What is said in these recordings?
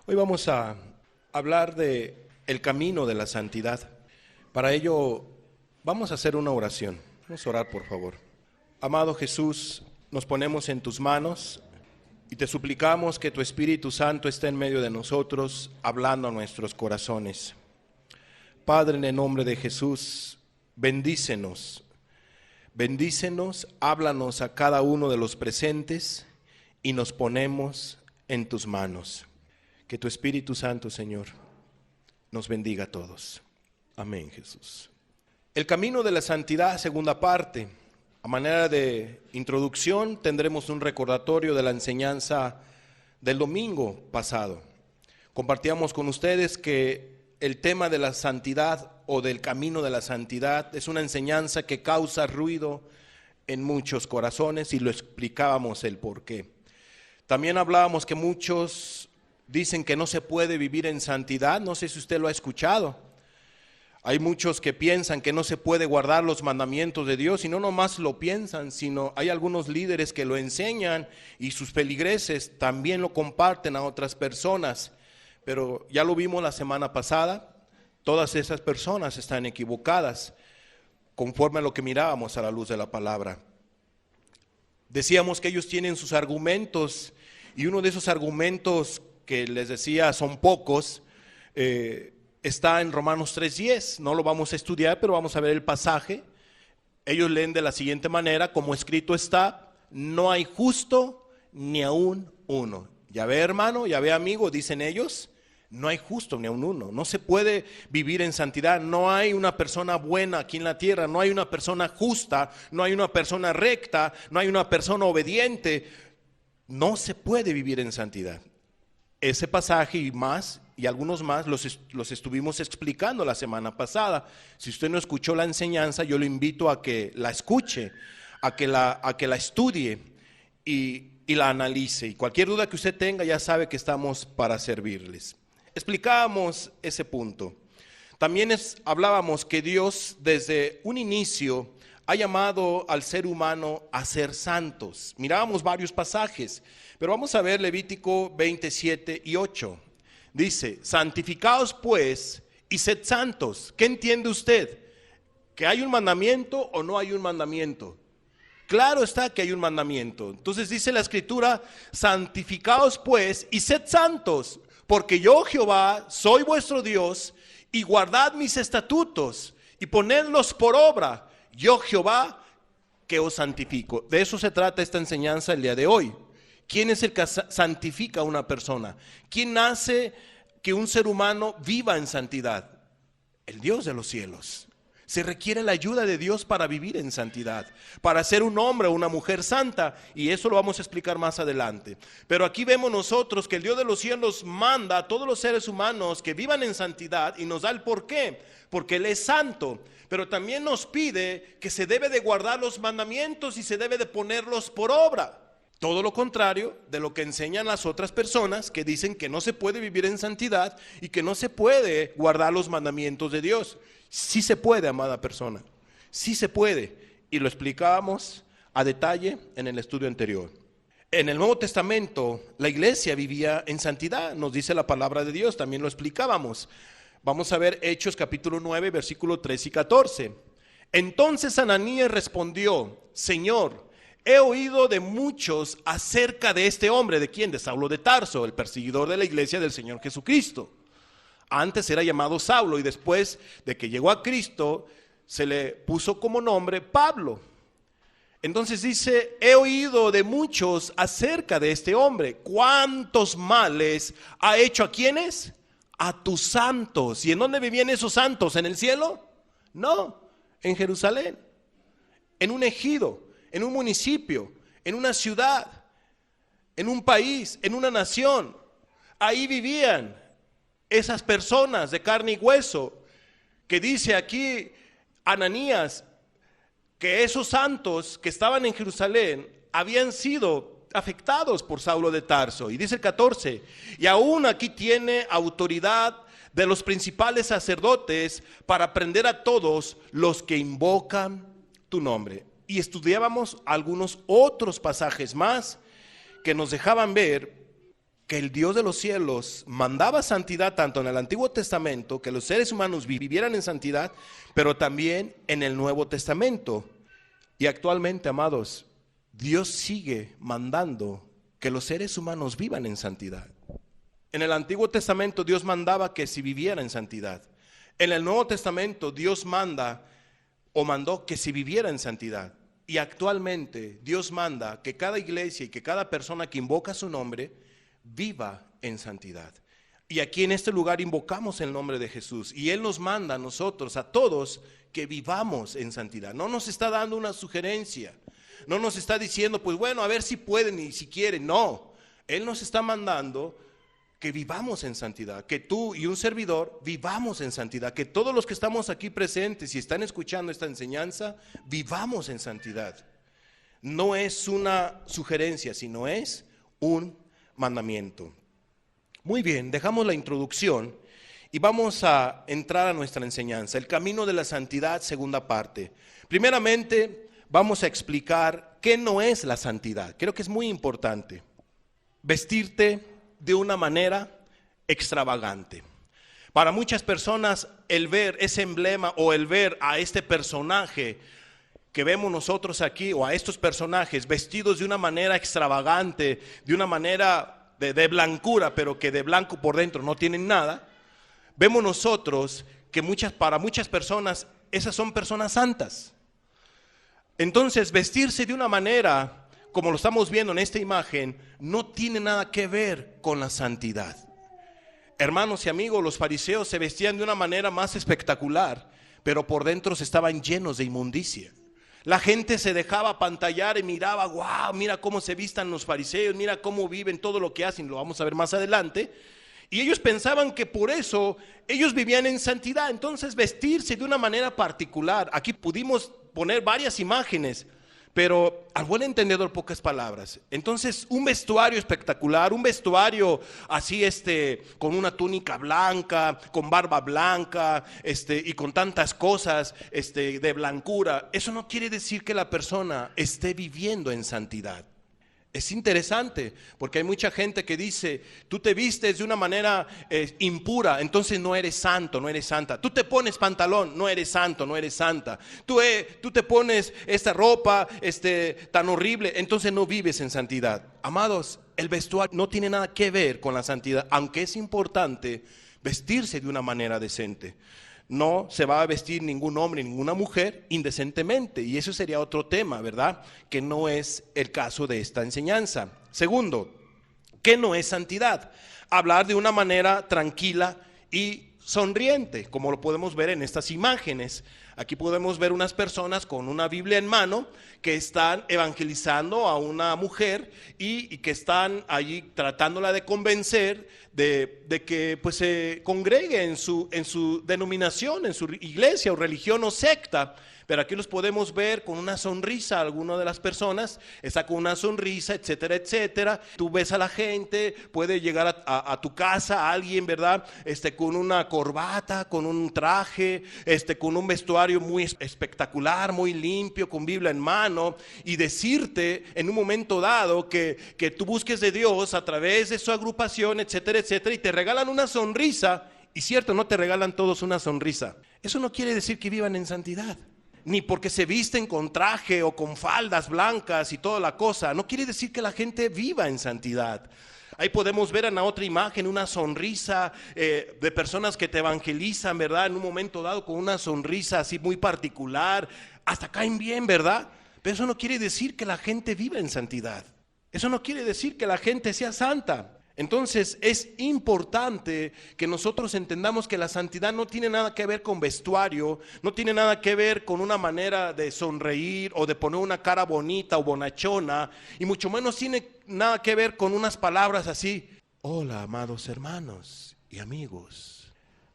Hoy vamos a hablar de el camino de la santidad. Para ello vamos a hacer una oración. Vamos a orar, por favor. Amado Jesús, nos ponemos en tus manos y te suplicamos que tu Espíritu Santo esté en medio de nosotros, hablando a nuestros corazones. Padre, en el nombre de Jesús, bendícenos, háblanos a cada uno de los presentes y nos ponemos en tus manos. Que tu Espíritu Santo, Señor, nos bendiga a todos. Amén, Jesús. El camino de la santidad, segunda parte. A manera de introducción, tendremos un recordatorio de la enseñanza del domingo pasado. Compartíamos con ustedes que el tema de la santidad o del camino de la santidad es una enseñanza que causa ruido en muchos corazones y lo explicábamos el por qué. También hablábamos que muchos dicen que no se puede vivir en santidad. No sé si usted lo ha escuchado. Hay muchos que piensan que no se puede guardar los mandamientos de Dios, y no nomás lo piensan, sino hay algunos líderes que lo enseñan y sus feligreses también lo comparten a otras personas. Pero ya lo vimos la semana pasada, todas esas personas están equivocadas, conforme a lo que mirábamos a la luz de la palabra. Decíamos que ellos tienen sus argumentos, y uno de esos argumentos que les decía son pocos, está en Romanos 3:10. No lo vamos a estudiar, pero vamos a ver el pasaje. Ellos leen de la siguiente manera: como escrito está, no hay justo ni aún uno. Ya ve, hermano, ya ve, amigo, dicen ellos, no hay justo ni aún uno. No se puede vivir en santidad. No hay una persona buena aquí en la tierra, no hay una persona justa, no hay una persona recta, no hay una persona obediente. No se puede vivir en santidad. Ese pasaje y más, y algunos más, los estuvimos explicando la semana pasada. Si usted no escuchó la enseñanza, yo lo invito a que la escuche, a que la estudie y la analice. Y cualquier duda que usted tenga, ya sabe que estamos para servirles. Explicábamos ese punto. También hablábamos que Dios desde un inicio ha llamado al ser humano a ser santos. Mirábamos varios pasajes, pero vamos a ver Levítico 27:8. Dice: santificaos pues y sed santos. ¿Qué entiende usted? ¿Que hay un mandamiento o no hay un mandamiento? Claro está que hay un mandamiento. Entonces dice la Escritura: santificaos pues y sed santos, porque yo, Jehová, soy vuestro Dios, y guardad mis estatutos y ponedlos por obra. Yo, Jehová, que os santifico. De eso se trata esta enseñanza el día de hoy. ¿Quién es el que santifica a una persona? ¿Quién hace que un ser humano viva en santidad? El Dios de los cielos. Se requiere la ayuda de Dios para vivir en santidad, para ser un hombre o una mujer santa, y eso lo vamos a explicar más adelante. Pero aquí vemos nosotros que el Dios de los cielos manda a todos los seres humanos que vivan en santidad, y nos da el porqué, porque Él es santo. Pero también nos pide que se debe de guardar los mandamientos y se debe de ponerlos por obra. Todo lo contrario de lo que enseñan las otras personas, que dicen que no se puede vivir en santidad y que no se puede guardar los mandamientos de Dios. Sí se puede, amada persona, sí se puede, y lo explicábamos a detalle en el estudio anterior. En el Nuevo Testamento la iglesia vivía en santidad, nos dice la palabra de Dios, también lo explicábamos. Vamos a ver Hechos capítulo 9, versículo 3 y 14. Entonces Ananías respondió: Señor, he oído de muchos acerca de este hombre. ¿De quién? De Saulo de Tarso, el perseguidor de la iglesia del Señor Jesucristo. Antes era llamado Saulo, y después de que llegó a Cristo se le puso como nombre Pablo. Entonces dice: he oído de muchos acerca de este hombre. ¿Cuántos males ha hecho a quiénes? A tus santos. ¿Y en dónde vivían esos santos? ¿En el cielo? No, en Jerusalén, en un ejido, en un municipio, en una ciudad, en un país, en una nación. Ahí vivían esas personas de carne y hueso, que dice aquí Ananías que esos santos que estaban en Jerusalén habían sido afectados por Saulo de Tarso. Y dice el 14: y aún aquí tiene autoridad de los principales sacerdotes para prender a todos los que invocan tu nombre. Y estudiábamos algunos otros pasajes más que nos dejaban ver que el Dios de los cielos mandaba santidad tanto en el Antiguo Testamento, que los seres humanos vivieran en santidad, pero también en el Nuevo Testamento. Y actualmente, amados, Dios sigue mandando que los seres humanos vivan en santidad. En el Antiguo Testamento Dios mandaba que se viviera en santidad. En el Nuevo Testamento Dios mandó que se viviera en santidad. Y actualmente Dios manda que cada iglesia y que cada persona que invoca su nombre viva en santidad. Y aquí en este lugar invocamos el nombre de Jesús y Él nos manda a nosotros, a todos, que vivamos en santidad. No nos está dando una sugerencia, no nos está diciendo, pues bueno, a ver si pueden y si quieren. No, Él nos está mandando que vivamos en santidad, que tú y un servidor vivamos en santidad, que todos los que estamos aquí presentes y están escuchando esta enseñanza, vivamos en santidad. No es una sugerencia, sino es un mandamiento. Muy bien, dejamos la introducción y vamos a entrar a nuestra enseñanza. El camino de la santidad, segunda parte. Primeramente, vamos a explicar qué no es la santidad. Creo que es muy importante. Vestirte de una manera extravagante. Para muchas personas, el ver ese emblema o el ver a este personaje que vemos nosotros aquí, o a estos personajes vestidos de una manera extravagante, de una manera de blancura, pero que de blanco por dentro no tienen nada, vemos nosotros que para muchas personas esas son personas santas. Entonces, vestirse de una manera, como lo estamos viendo en esta imagen, no tiene nada que ver con la santidad. Hermanos y amigos, los fariseos se vestían de una manera más espectacular, pero por dentro estaban llenos de inmundicia. La gente se dejaba apantallar y miraba, wow, mira cómo se vistan los fariseos, mira cómo viven, todo lo que hacen, lo vamos a ver más adelante. Y ellos pensaban que por eso ellos vivían en santidad. Entonces, vestirse de una manera particular. Aquí pudimos poner varias imágenes, pero al buen entendedor pocas palabras. Entonces, un vestuario espectacular, un vestuario así con una túnica blanca, con barba blanca, y con tantas cosas de blancura, eso no quiere decir que la persona esté viviendo en santidad. Es interesante porque hay mucha gente que dice, tú te vistes de una manera impura, entonces no eres santo, no eres santa. Tú te pones pantalón, no eres santo, no eres santa. Tú te pones esta ropa tan horrible, entonces no vives en santidad. Amados, el vestuario no tiene nada que ver con la santidad, aunque es importante vestirse de una manera decente. No se va a vestir ningún hombre, ninguna mujer indecentemente. Y eso sería otro tema, ¿verdad? Que no es el caso de esta enseñanza. Segundo, ¿qué no es santidad? Hablar de una manera tranquila y sonriente, como lo podemos ver en estas imágenes. Aquí podemos ver unas personas con una Biblia en mano que están evangelizando a una mujer y que están allí tratándola de convencer de que pues se congregue en su denominación, en su iglesia o religión o secta. Pero aquí los podemos ver con una sonrisa. Alguna de las personas está con una sonrisa, etcétera, etcétera. Tú ves a la gente, puede llegar a tu casa a alguien, ¿verdad? Con una corbata, con un traje, con un vestuario muy espectacular, muy limpio, con Biblia en mano, y decirte en un momento dado que tú busques de Dios a través de su agrupación, etcétera, etcétera, y te regalan una sonrisa. Y cierto, no te regalan todos una sonrisa. Eso no quiere decir que vivan en santidad. Ni porque se visten con traje o con faldas blancas y toda la cosa, no quiere decir que la gente viva en santidad. Ahí podemos ver en la otra imagen una sonrisa de personas que te evangelizan, ¿verdad? En un momento dado con una sonrisa así muy particular, hasta caen bien, ¿verdad? Pero eso no quiere decir que la gente viva en santidad. Eso no quiere decir que la gente sea santa. Entonces es importante que nosotros entendamos que la santidad no tiene nada que ver con vestuario, no tiene nada que ver con una manera de sonreír o de poner una cara bonita o bonachona, y mucho menos tiene nada que ver con unas palabras así: hola, amados hermanos y amigos,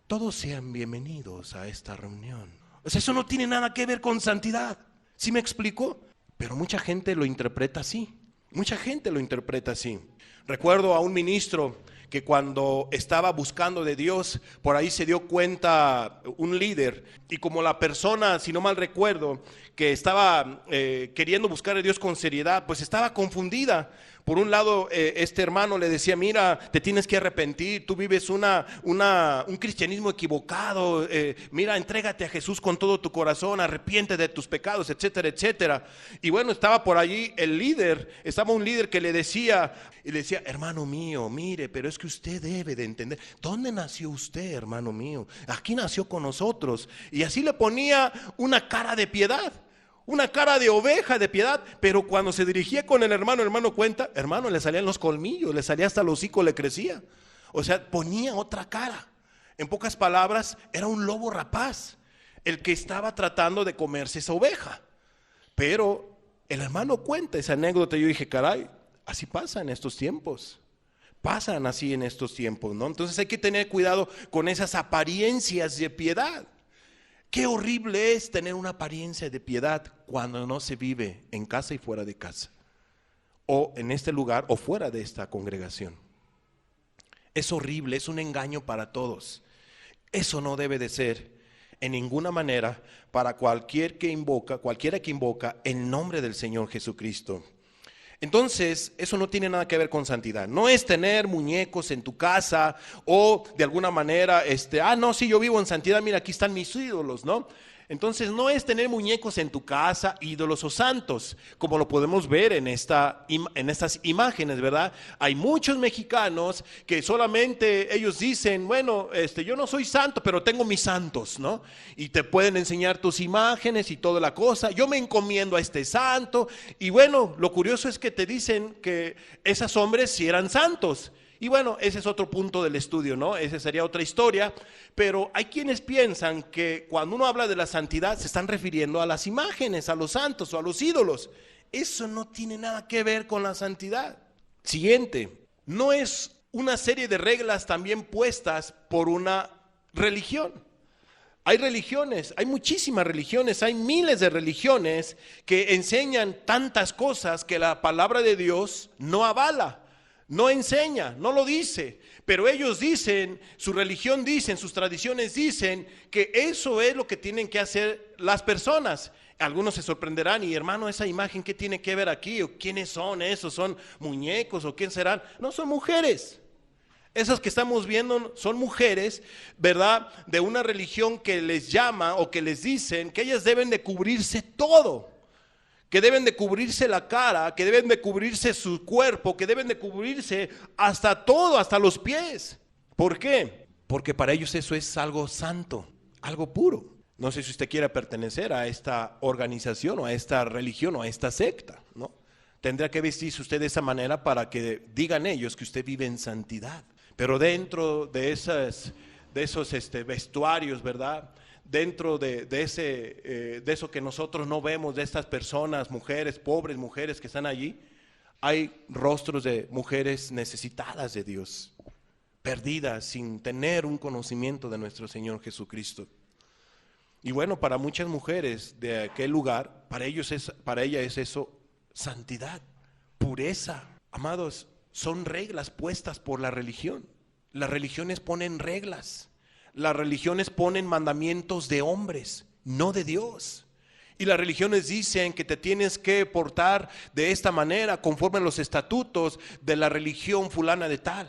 todos sean bienvenidos a esta reunión. O sea, eso no tiene nada que ver con santidad. ¿Sí me explico? Pero mucha gente lo interpreta así. Mucha gente lo interpreta así. Recuerdo a un ministro que cuando estaba buscando de Dios, por ahí se dio cuenta un líder, y como la persona, si no mal recuerdo, que estaba queriendo buscar a Dios con seriedad, pues estaba confundida, Por un lado, este hermano le decía, mira, te tienes que arrepentir, tú vives un cristianismo equivocado, mira, entrégate a Jesús con todo tu corazón, arrepiente de tus pecados, etcétera, etcétera. Y bueno, estaba por allí estaba un líder que le decía, hermano mío, mire, pero es que usted debe de entender, ¿dónde nació usted, hermano mío? Aquí nació con nosotros. Y así le ponía una cara de piedad. Una cara de oveja de piedad, pero cuando se dirigía con el hermano cuenta, hermano, le salían los colmillos, le salía hasta el hocico, le crecía. O sea, ponía otra cara. En pocas palabras, era un lobo rapaz, el que estaba tratando de comerse esa oveja. Pero el hermano cuenta esa anécdota y yo dije, caray, así pasa en estos tiempos. Pasan así en estos tiempos, ¿no? Entonces hay que tener cuidado con esas apariencias de piedad. Qué horrible es tener una apariencia de piedad cuando no se vive en casa y fuera de casa, o en este lugar o fuera de esta congregación. Es horrible, es un engaño para todos. Eso no debe de ser en ninguna manera para cualquiera que invoca el nombre del Señor Jesucristo. Entonces, eso no tiene nada que ver con santidad. No es tener muñecos en tu casa o de alguna manera, no, sí, yo vivo en santidad, mira, aquí están mis ídolos, ¿no? Entonces, no es tener muñecos en tu casa, ídolos o santos, como lo podemos ver en estas imágenes, ¿verdad? Hay muchos mexicanos que solamente ellos dicen, bueno, yo no soy santo, pero tengo mis santos, ¿no? Y te pueden enseñar tus imágenes y toda la cosa. Yo me encomiendo a este santo. Y bueno, lo curioso es que te dicen que esos hombres sí eran santos. Y bueno, ese es otro punto del estudio, ¿no? Esa sería otra historia, pero hay quienes piensan que cuando uno habla de la santidad se están refiriendo a las imágenes, a los santos o a los ídolos. Eso no tiene nada que ver con la santidad. Siguiente, no es una serie de reglas también puestas por una religión. Hay religiones, hay muchísimas religiones, hay miles de religiones que enseñan tantas cosas que la palabra de Dios no avala. No enseña, no lo dice, pero ellos dicen, su religión dicen, sus tradiciones dicen que eso es lo que tienen que hacer las personas. Algunos se sorprenderán, y hermano, esa imagen, ¿qué tiene que ver aquí? ¿O quiénes son esos? ¿Son muñecos o quién serán? No, son mujeres. Esas que estamos viendo son mujeres, ¿verdad? De una religión que les llama o que les dicen que ellas deben de cubrirse todo. Que deben de cubrirse la cara, que deben de cubrirse su cuerpo, que deben de cubrirse hasta todo, hasta los pies. ¿Por qué? Porque para ellos eso es algo santo, algo puro. No sé si usted quiera pertenecer a esta organización o a esta religión o a esta secta, ¿no? Tendrá que vestirse usted de esa manera para que digan ellos que usted vive en santidad. Pero dentro de esos vestuarios, ¿verdad? Dentro de eso que nosotros no vemos, de estas personas, mujeres, pobres mujeres que están allí, hay rostros de mujeres necesitadas de Dios, perdidas, sin tener un conocimiento de nuestro Señor Jesucristo. Y bueno, para muchas mujeres de aquel lugar, para ella es eso santidad, pureza. Amados, son reglas puestas por la religión. Las religiones ponen reglas. Las religiones ponen mandamientos de hombres, no de Dios. Y las religiones dicen que te tienes que portar de esta manera, conforme a los estatutos de la religión fulana de tal.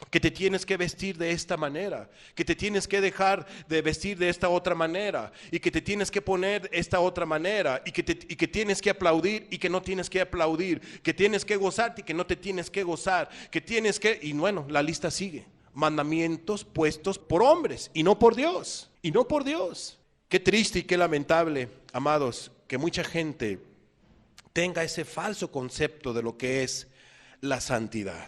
Que te tienes que vestir de esta manera, que te tienes que dejar de vestir de esta otra manera, y que te tienes que poner de esta otra manera, y que tienes que aplaudir y que no tienes que aplaudir, que tienes que gozarte y que no te tienes que gozar, y bueno, la lista sigue. Mandamientos puestos por hombres y no por Dios, Qué triste y qué lamentable, amados, que mucha gente tenga ese falso concepto de lo que es la santidad.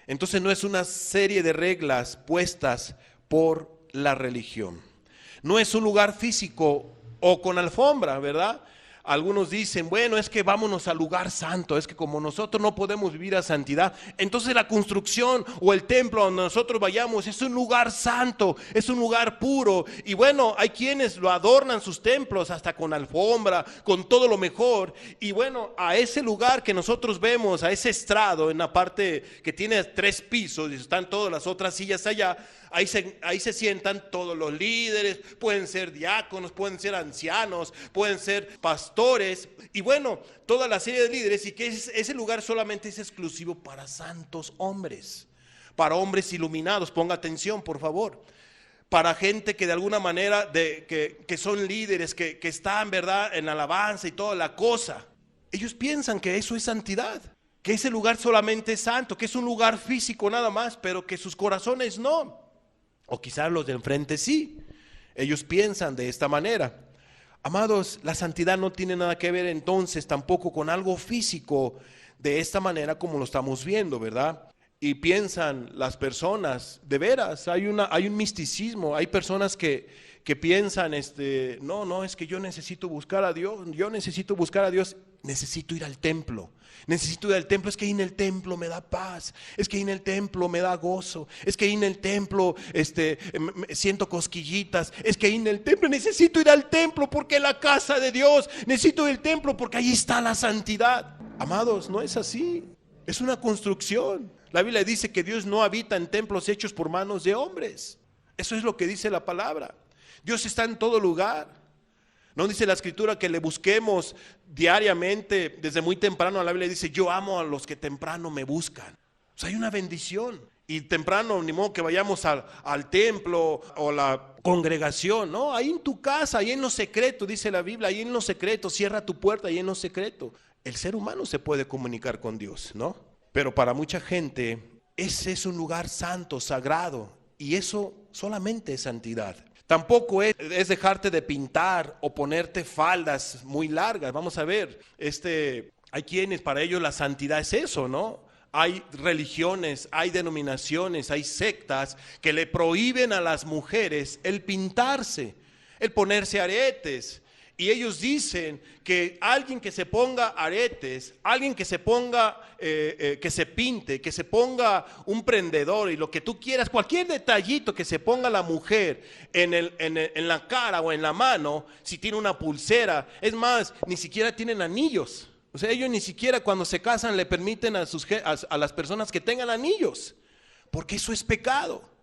Entonces no es una serie de reglas puestas por la religión. No es un lugar físico o con alfombra, ¿verdad? Algunos dicen, bueno, es que vámonos al lugar santo, es que como nosotros no podemos vivir a santidad, entonces la construcción o el templo donde nosotros vayamos es un lugar santo, es un lugar puro. Y bueno, hay quienes lo adornan sus templos hasta con alfombra, con todo lo mejor. Y bueno, a ese lugar que nosotros vemos, a ese estrado en la parte que tiene 3 pisos y están todas las otras sillas allá, Ahí se sientan todos los líderes, pueden ser diáconos, pueden ser ancianos, pueden ser pastores, y bueno, toda la serie de líderes, y que ese lugar solamente es exclusivo para santos hombres, para hombres iluminados. Ponga atención, por favor. Para gente que de alguna manera que son líderes, que están, ¿verdad?, en alabanza y toda la cosa. Ellos piensan que eso es santidad, que ese lugar solamente es santo, que es un lugar físico nada más, pero que sus corazones no. O quizás los de enfrente sí. Ellos piensan de esta manera. Amados, la santidad no tiene nada que ver entonces tampoco con algo físico de esta manera como lo estamos viendo, ¿verdad? Y piensan las personas, de veras, hay un misticismo, hay personas que piensan, no, es que yo necesito buscar a Dios, necesito ir al templo. Es que ahí en el templo me da paz, es que ahí en el templo me da gozo, es que ahí en el templo siento cosquillitas, es que ahí en el templo necesito ir al templo porque es la casa de Dios, necesito ir al templo porque ahí está la santidad. Amados, no es así, es una construcción. La Biblia dice que Dios no habita en templos hechos por manos de hombres. Eso es lo que dice la palabra. Dios está en todo lugar. ¿No dice la Escritura que le busquemos diariamente desde muy temprano? La Biblia dice, yo amo a los que temprano me buscan. O sea, hay una bendición. Y temprano, ni modo que vayamos al templo o la congregación, ¿no? Ahí en tu casa, ahí en lo secreto, dice la Biblia, ahí en lo secreto, cierra tu puerta, ahí en lo secreto. El ser humano se puede comunicar con Dios, ¿no? Pero para mucha gente, ese es un lugar santo, sagrado, y eso solamente es santidad. Tampoco es dejarte de pintar o ponerte faldas muy largas. Vamos a ver, hay quienes para ellos la santidad es eso, ¿no? Hay religiones, hay denominaciones, hay sectas que le prohíben a las mujeres el pintarse, el ponerse aretes. Y ellos dicen que alguien que se ponga aretes, alguien que se ponga, que se pinte, que se ponga un prendedor y lo que tú quieras, cualquier detallito que se ponga la mujer en la cara o en la mano, si tiene una pulsera, es más, ni siquiera tienen anillos. O sea, ellos ni siquiera cuando se casan le permiten a las personas que tengan anillos, porque eso es pecado.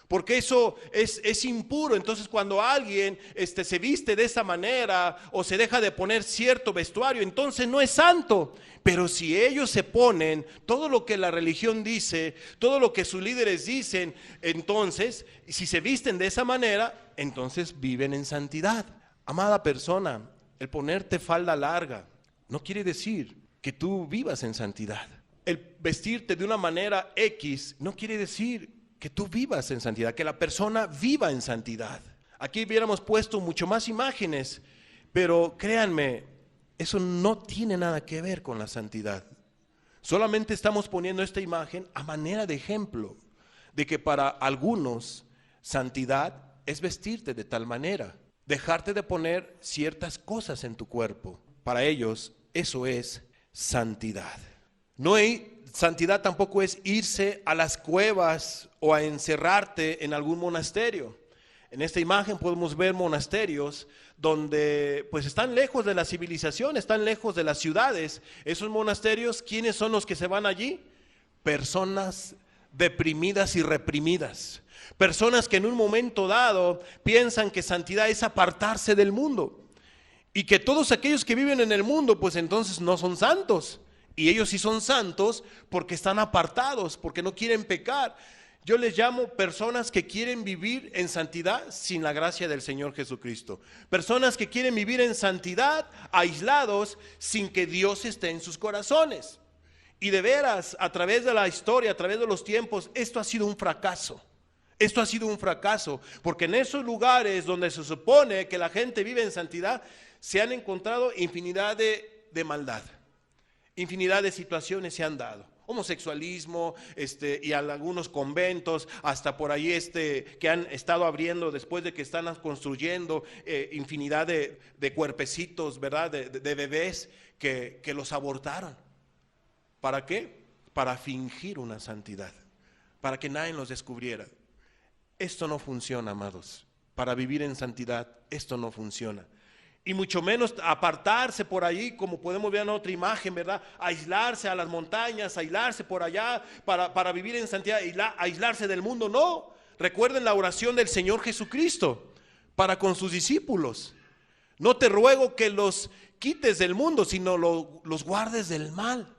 Porque eso es impuro. Entonces cuando alguien se viste de esa manera o se deja de poner cierto vestuario, entonces no es santo. Pero si ellos se ponen todo lo que la religión dice, todo lo que sus líderes dicen, entonces, si se visten de esa manera, entonces viven en santidad. Amada persona, el ponerte falda larga no quiere decir que tú vivas en santidad. El vestirte de una manera X no quiere decir que tú vivas en santidad, que la persona viva en santidad. Aquí hubiéramos puesto mucho más imágenes, pero créanme, eso no tiene nada que ver con la santidad. Solamente estamos poniendo esta imagen a manera de ejemplo, de que para algunos santidad es vestirte de tal manera, dejarte de poner ciertas cosas en tu cuerpo. Para ellos eso es santidad. Santidad tampoco es irse a las cuevas o a encerrarte en algún monasterio. En esta imagen podemos ver monasterios donde pues están lejos de la civilización, están lejos de las ciudades. Esos monasterios, ¿quiénes son los que se van allí? Personas deprimidas y reprimidas. Personas que en un momento dado piensan que santidad es apartarse del mundo. Y que todos aquellos que viven en el mundo pues entonces no son santos. Y ellos sí son santos porque están apartados, porque no quieren pecar. Yo les llamo personas que quieren vivir en santidad sin la gracia del Señor Jesucristo. Personas que quieren vivir en santidad, aislados, sin que Dios esté en sus corazones. Y de veras, a través de la historia, a través de los tiempos, esto ha sido un fracaso. Esto ha sido un fracaso, porque en esos lugares donde se supone que la gente vive en santidad, se han encontrado infinidad de maldad. Infinidad de situaciones se han dado, homosexualismo, y algunos conventos, hasta por ahí que han estado abriendo después de que están construyendo infinidad de cuerpecitos, ¿verdad? De bebés que los abortaron. ¿Para qué? Para fingir una santidad, para que nadie los descubriera. Esto no funciona, amados. Para vivir en santidad, esto no funciona. Y mucho menos apartarse por ahí, como podemos ver en otra imagen, ¿verdad? Aislarse a las montañas, aislarse por allá para vivir en santidad, aislarse del mundo. No, Recuerden la oración del Señor Jesucristo para con sus discípulos. No te ruego que los quites del mundo, sino los guardes del mal.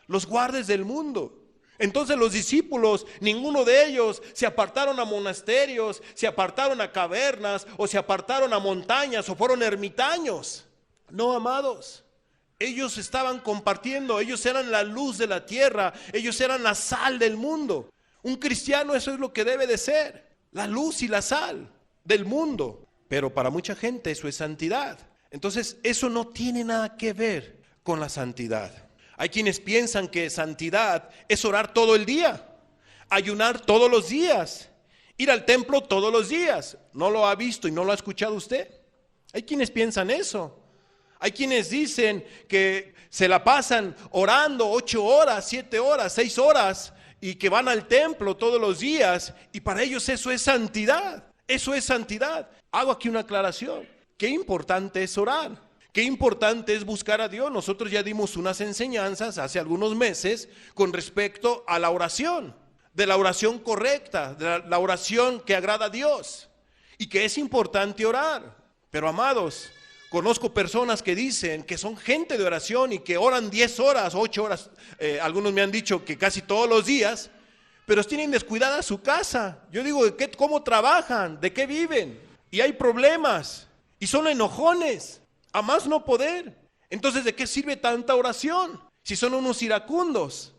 Los guardes del mundo. Entonces los discípulos, ninguno de ellos se apartaron a monasterios, se apartaron a cavernas o se apartaron a montañas o fueron ermitaños. No, amados, ellos estaban compartiendo, ellos eran la luz de la tierra, ellos eran la sal del mundo. Un cristiano eso es lo que debe de ser, la luz y la sal del mundo. Pero para mucha gente eso es santidad. Entonces eso no tiene nada que ver con la santidad. Hay quienes piensan que santidad es orar todo el día, ayunar todos los días, ir al templo todos los días. ¿No lo ha visto y no lo ha escuchado usted? Hay quienes piensan eso. Hay quienes dicen que se la pasan orando 8 horas, 7 horas, 6 horas y que van al templo todos los días y para ellos eso es santidad. Eso es santidad. Hago aquí una aclaración. Qué importante es orar. Qué importante es buscar a Dios. Nosotros ya dimos unas enseñanzas hace algunos meses con respecto a la oración, de la oración correcta, de la oración que agrada a Dios y que es importante orar. Pero amados, conozco personas que dicen que son gente de oración y que oran 10 horas, 8 horas, algunos me han dicho que casi todos los días, pero tienen descuidada su casa. Yo digo, ¿cómo trabajan? ¿De qué viven? Y hay problemas y son enojones. A más no poder. Entonces, ¿de qué sirve tanta oración? Si son unos iracundos.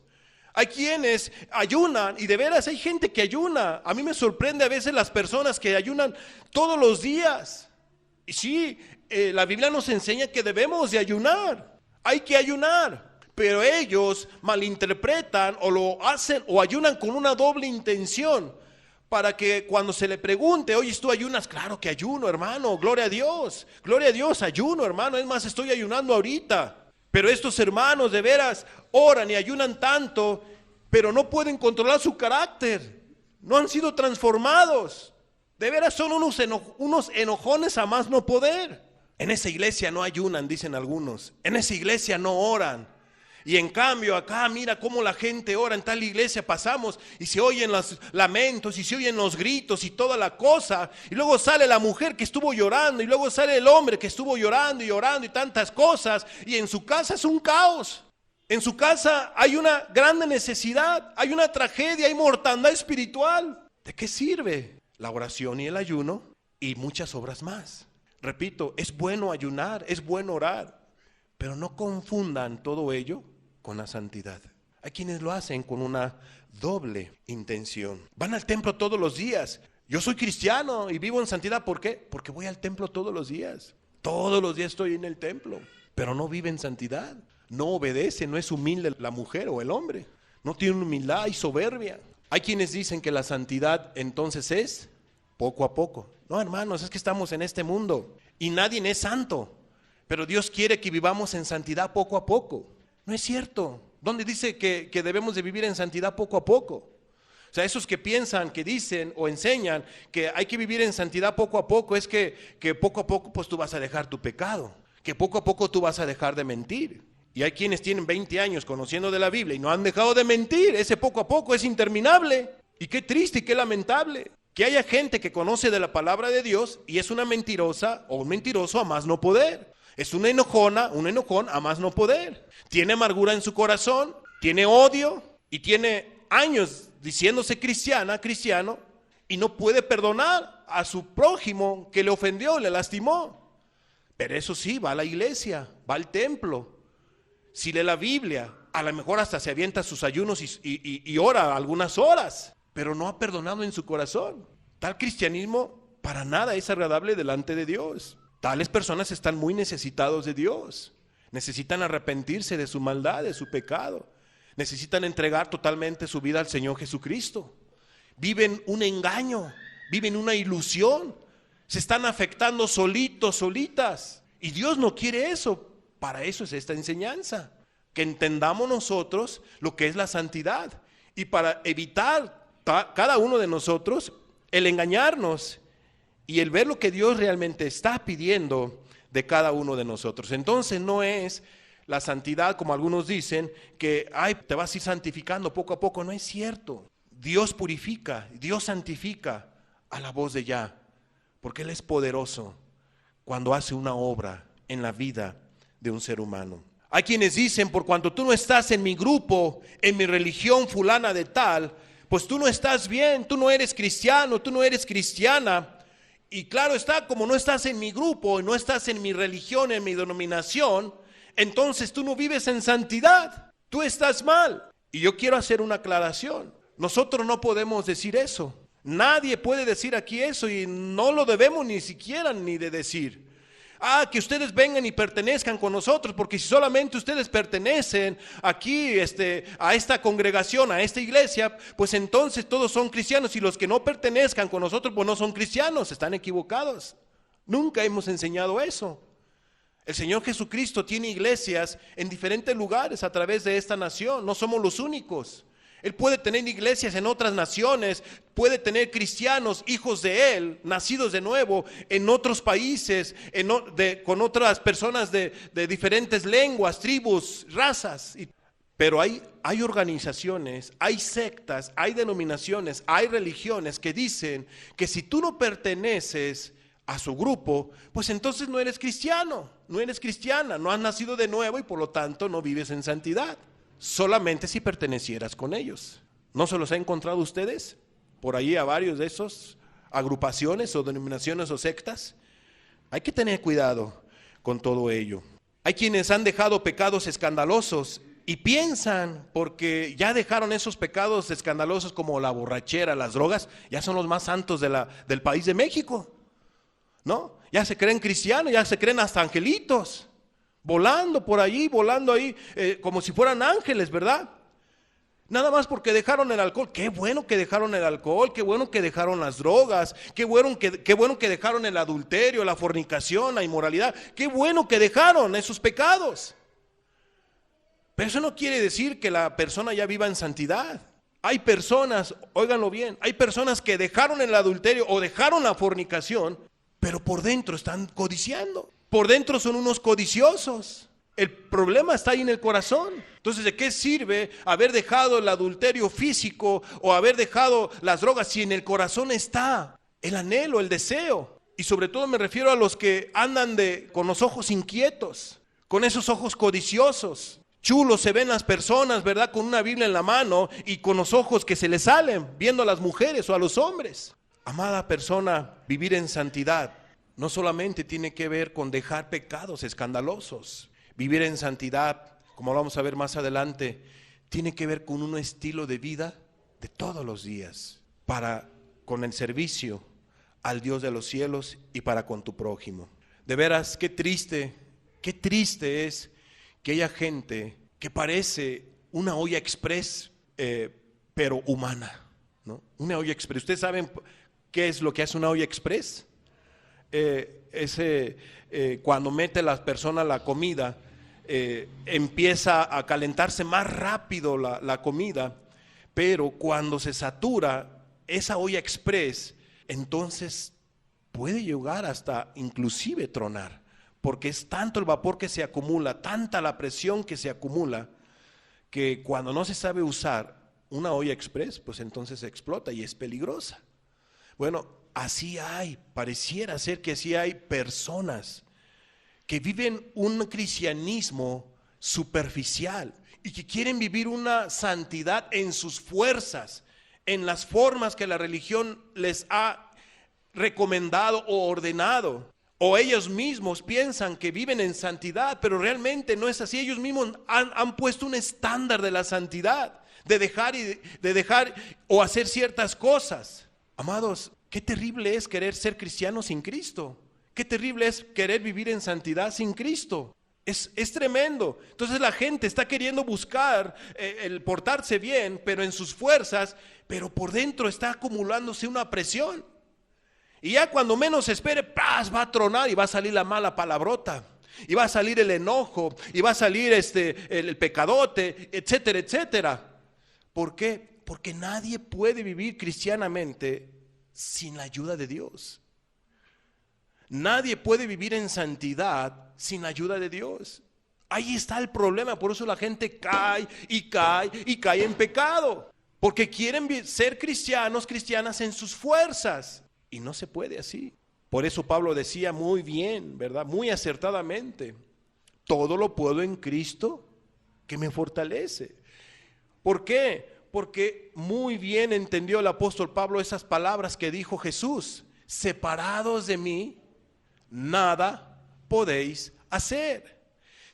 Hay quienes ayunan y de veras hay gente que ayuna. A mí me sorprende a veces las personas que ayunan todos los días. Y sí, la Biblia nos enseña que debemos de ayunar. Hay que ayunar. Pero ellos malinterpretan o lo hacen o ayunan con una doble intención. Para que cuando se le pregunte, oye, ¿tú ayunas? Claro que ayuno, hermano, gloria a Dios, ayuno, hermano, es más, estoy ayunando ahorita. Pero estos hermanos de veras oran y ayunan tanto, pero no pueden controlar su carácter, no han sido transformados. De veras son unos enojones a más no poder. En esa iglesia no ayunan, dicen algunos, en esa iglesia no oran. Y en cambio acá mira cómo la gente ora, en tal iglesia pasamos y se oyen los lamentos y se oyen los gritos y toda la cosa. Y luego sale la mujer que estuvo llorando y luego sale el hombre que estuvo llorando y tantas cosas. Y en su casa es un caos. En su casa hay una grande necesidad, hay una tragedia, hay mortandad espiritual. ¿De qué sirve la oración y el ayuno? Y muchas obras más. Repito, es bueno ayunar, es bueno orar, pero no confundan todo ello con la santidad. Hay quienes lo hacen con una doble intención. Van al templo todos los días. Yo soy cristiano y vivo en santidad. ¿Por qué? Porque voy al templo todos los días. Todos los días estoy en el templo, pero no vive en santidad. No obedece, no es humilde la mujer o el hombre. No tiene humildad y soberbia. Hay quienes dicen que la santidad entonces es poco a poco. No, hermanos, es que estamos en este mundo y nadie es santo. Pero Dios quiere que vivamos en santidad poco a poco. No es cierto. ¿Dónde dice que debemos de vivir en santidad poco a poco? O sea, esos que piensan, que dicen o enseñan que hay que vivir en santidad poco a poco, es que poco a poco pues tú vas a dejar tu pecado, que poco a poco tú vas a dejar de mentir. Y hay quienes tienen 20 años conociendo de la Biblia y no han dejado de mentir. Ese poco a poco es interminable. Y qué triste y qué lamentable que haya gente que conoce de la palabra de Dios y es una mentirosa o un mentiroso a más no poder. Es una enojona, un enojón a más no poder. Tiene amargura en su corazón, tiene odio y tiene años diciéndose cristiano, y no puede perdonar a su prójimo que le ofendió, le lastimó. Pero eso sí, va a la iglesia, va al templo, si lee la Biblia, a lo mejor hasta se avienta sus ayunos y ora algunas horas, pero no ha perdonado en su corazón. Tal cristianismo para nada es agradable delante de Dios. Tales personas están muy necesitados de Dios. Necesitan arrepentirse de su maldad, de su pecado. Necesitan entregar totalmente su vida al Señor Jesucristo. Viven un engaño, viven una ilusión. Se están afectando solitos, solitas. Y Dios no quiere eso. Para eso es esta enseñanza. Que entendamos nosotros lo que es la santidad. Y para evitar cada uno de nosotros el engañarnos y el ver lo que Dios realmente está pidiendo de cada uno de nosotros. Entonces no es la santidad, como algunos dicen, que te vas a ir santificando poco a poco. No es cierto. Dios purifica, Dios santifica a la voz de ya, porque Él es poderoso cuando hace una obra en la vida de un ser humano. Hay quienes dicen, por cuanto tú no estás en mi grupo, en mi religión fulana de tal, pues tú no estás bien, tú no eres cristiano, tú no eres cristiana. Y claro está, como no estás en mi grupo, no estás en mi religión, en mi denominación, entonces tú no vives en santidad, tú estás mal. Y yo quiero hacer una aclaración. Nosotros no podemos decir eso. Nadie puede decir aquí eso y no lo debemos ni siquiera ni de decir. Que ustedes vengan y pertenezcan con nosotros, porque si solamente ustedes pertenecen aquí a esta congregación, a esta iglesia, pues entonces todos son cristianos, y los que no pertenezcan con nosotros pues no son cristianos. Están equivocados. Nunca hemos enseñado eso. El Señor Jesucristo tiene iglesias en diferentes lugares a través de esta nación. No somos los únicos. Él puede tener iglesias en otras naciones, puede tener cristianos, hijos de Él, nacidos de nuevo en otros países, con otras personas de diferentes lenguas, tribus, razas. Pero hay organizaciones, hay sectas, hay denominaciones, hay religiones que dicen que si tú no perteneces a su grupo, pues entonces no eres cristiano, no eres cristiana, no has nacido de nuevo y por lo tanto no vives en santidad. Solamente si pertenecieras con ellos. ¿No se los ha encontrado ustedes? Por ahí a varios de esos agrupaciones o denominaciones o sectas. Hay que tener cuidado con todo ello. Hay quienes han dejado pecados escandalosos y piensan, porque ya dejaron esos pecados escandalosos como la borrachera, las drogas, ya son los más santos del país de México, ¿no? Ya se creen cristianos, ya se creen hasta angelitos, volando por allí, volando ahí, como si fueran ángeles, ¿verdad? Nada más porque dejaron el alcohol. Qué bueno que dejaron el alcohol, qué bueno que dejaron las drogas, qué bueno que dejaron el adulterio, la fornicación, la inmoralidad. Qué bueno que dejaron esos pecados. Pero eso no quiere decir que la persona ya viva en santidad. Hay personas, óiganlo bien, hay personas que dejaron el adulterio o dejaron la fornicación, pero por dentro están codiciando. Por dentro son unos codiciosos. El problema está ahí en el corazón. Entonces, ¿de qué sirve haber dejado el adulterio físico o haber dejado las drogas si en el corazón está el anhelo, el deseo? Y sobre todo me refiero a los que andan con los ojos inquietos, con esos ojos codiciosos. Chulos se ven las personas, ¿verdad? Con una Biblia en la mano y con los ojos que se les salen, viendo a las mujeres o a los hombres. Amada persona, vivir en santidad no solamente tiene que ver con dejar pecados escandalosos. Vivir en santidad, como vamos a ver más adelante, tiene que ver con un estilo de vida de todos los días, con el servicio al Dios de los cielos y para con tu prójimo. De veras, qué triste es que haya gente que parece una olla express, pero humana, ¿no? Una olla express. ¿Ustedes saben qué es lo que hace una olla express? Cuando mete la persona la comida, empieza a calentarse más rápido la comida, pero cuando se satura esa olla express, entonces puede llegar hasta inclusive tronar, porque es tanto el vapor que se acumula, tanta la presión que se acumula, que cuando no se sabe usar una olla express, pues entonces explota y es peligrosa. Bueno, pareciera ser que así hay personas que viven un cristianismo superficial y que quieren vivir una santidad en sus fuerzas, en las formas que la religión les ha recomendado o ordenado. O ellos mismos piensan que viven en santidad, pero realmente no es así. Ellos mismos han puesto un estándar de la santidad, de dejar o hacer ciertas cosas. Amados, qué terrible es querer ser cristiano sin Cristo. Qué terrible es querer vivir en santidad sin Cristo. Es tremendo. Entonces la gente está queriendo buscar el portarse bien, pero en sus fuerzas, pero por dentro está acumulándose una presión. Y ya cuando menos espere, ¡paz!, va a tronar y va a salir la mala palabrota. Y va a salir el enojo, y va a salir el pecadote, etcétera, etcétera. ¿Por qué? Porque nadie puede vivir cristianamente sin la ayuda de Dios. Nadie puede vivir en santidad sin la ayuda de Dios. Ahí está el problema, por eso la gente cae y cae y cae en pecado. Porque quieren ser cristianos, cristianas en sus fuerzas. Y no se puede así. Por eso Pablo decía muy bien, ¿verdad? Muy acertadamente: todo lo puedo en Cristo que me fortalece. ¿Por qué? Porque muy bien entendió el apóstol Pablo esas palabras que dijo Jesús: separados de mí, nada podéis hacer.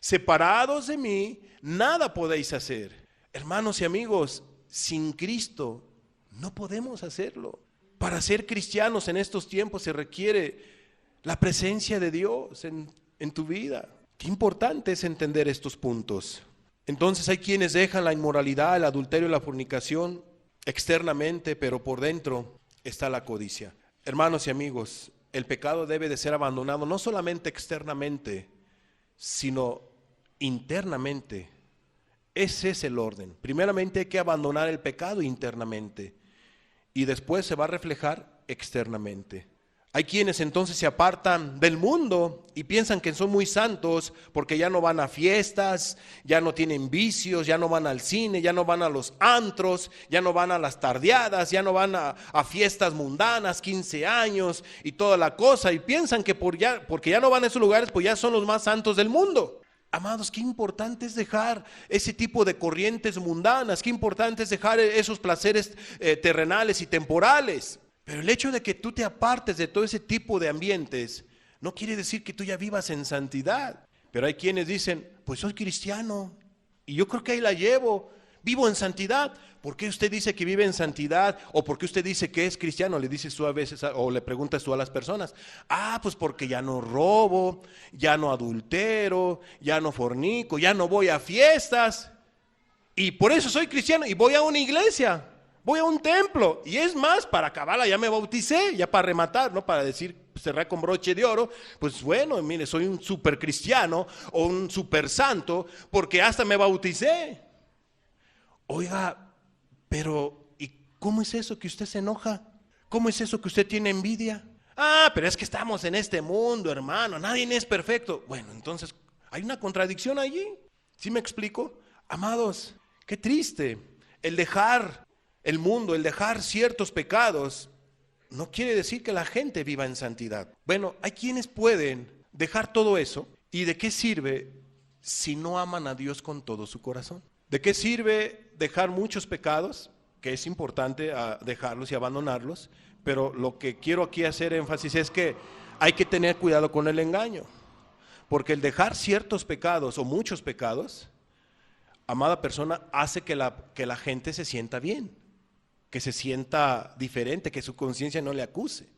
Separados de mí, nada podéis hacer. Hermanos y amigos, sin Cristo no podemos hacerlo. Para ser cristianos en estos tiempos se requiere la presencia de Dios en tu vida. Qué importante es entender estos puntos. Entonces hay quienes dejan la inmoralidad, el adulterio y la fornicación externamente, pero por dentro está la codicia. Hermanos y amigos, el pecado debe de ser abandonado no solamente externamente, sino internamente. Ese es el orden. Primeramente hay que abandonar el pecado internamente y después se va a reflejar externamente. Hay quienes entonces se apartan del mundo y piensan que son muy santos porque ya no van a fiestas, ya no tienen vicios, ya no van al cine, ya no van a los antros, ya no van a las tardeadas, ya no van a fiestas mundanas, 15 años y toda la cosa, y piensan que porque ya no van a esos lugares, pues ya son los más santos del mundo. Amados, qué importante es dejar ese tipo de corrientes mundanas, qué importante es dejar esos placeres terrenales y temporales. Pero el hecho de que tú te apartes de todo ese tipo de ambientes no quiere decir que tú ya vivas en santidad. Pero hay quienes dicen: pues soy cristiano y yo creo que ahí la llevo, vivo en santidad. ¿Por qué usted dice que vive en santidad? ¿O por qué usted dice que es cristiano? Le dices tú a veces, o le preguntas tú a las personas: pues porque ya no robo, ya no adultero, ya no fornico, ya no voy a fiestas, y por eso soy cristiano y voy a una iglesia, voy a un templo, y es más, para acabarla ya me bauticé, ya para rematar, no para decir, cerrar con broche de oro. Pues bueno, mire, soy un super cristiano o un super santo porque hasta me bauticé. Oiga, pero ¿y cómo es eso que usted se enoja? ¿Cómo es eso que usted tiene envidia? Pero es que estamos en este mundo, hermano, nadie es perfecto. Bueno, entonces hay una contradicción allí. ¿Sí me explico? Amados, qué triste. El dejar el mundo, el dejar ciertos pecados, no quiere decir que la gente viva en santidad. Bueno, hay quienes pueden dejar todo eso. ¿Y de qué sirve si no aman a Dios con todo su corazón? ¿De qué sirve dejar muchos pecados? Que es importante dejarlos y abandonarlos, pero lo que quiero aquí hacer énfasis es que hay que tener cuidado con el engaño, porque el dejar ciertos pecados o muchos pecados, amada persona, hace que la gente se sienta bien, que se sienta diferente, que su conciencia no le acuse,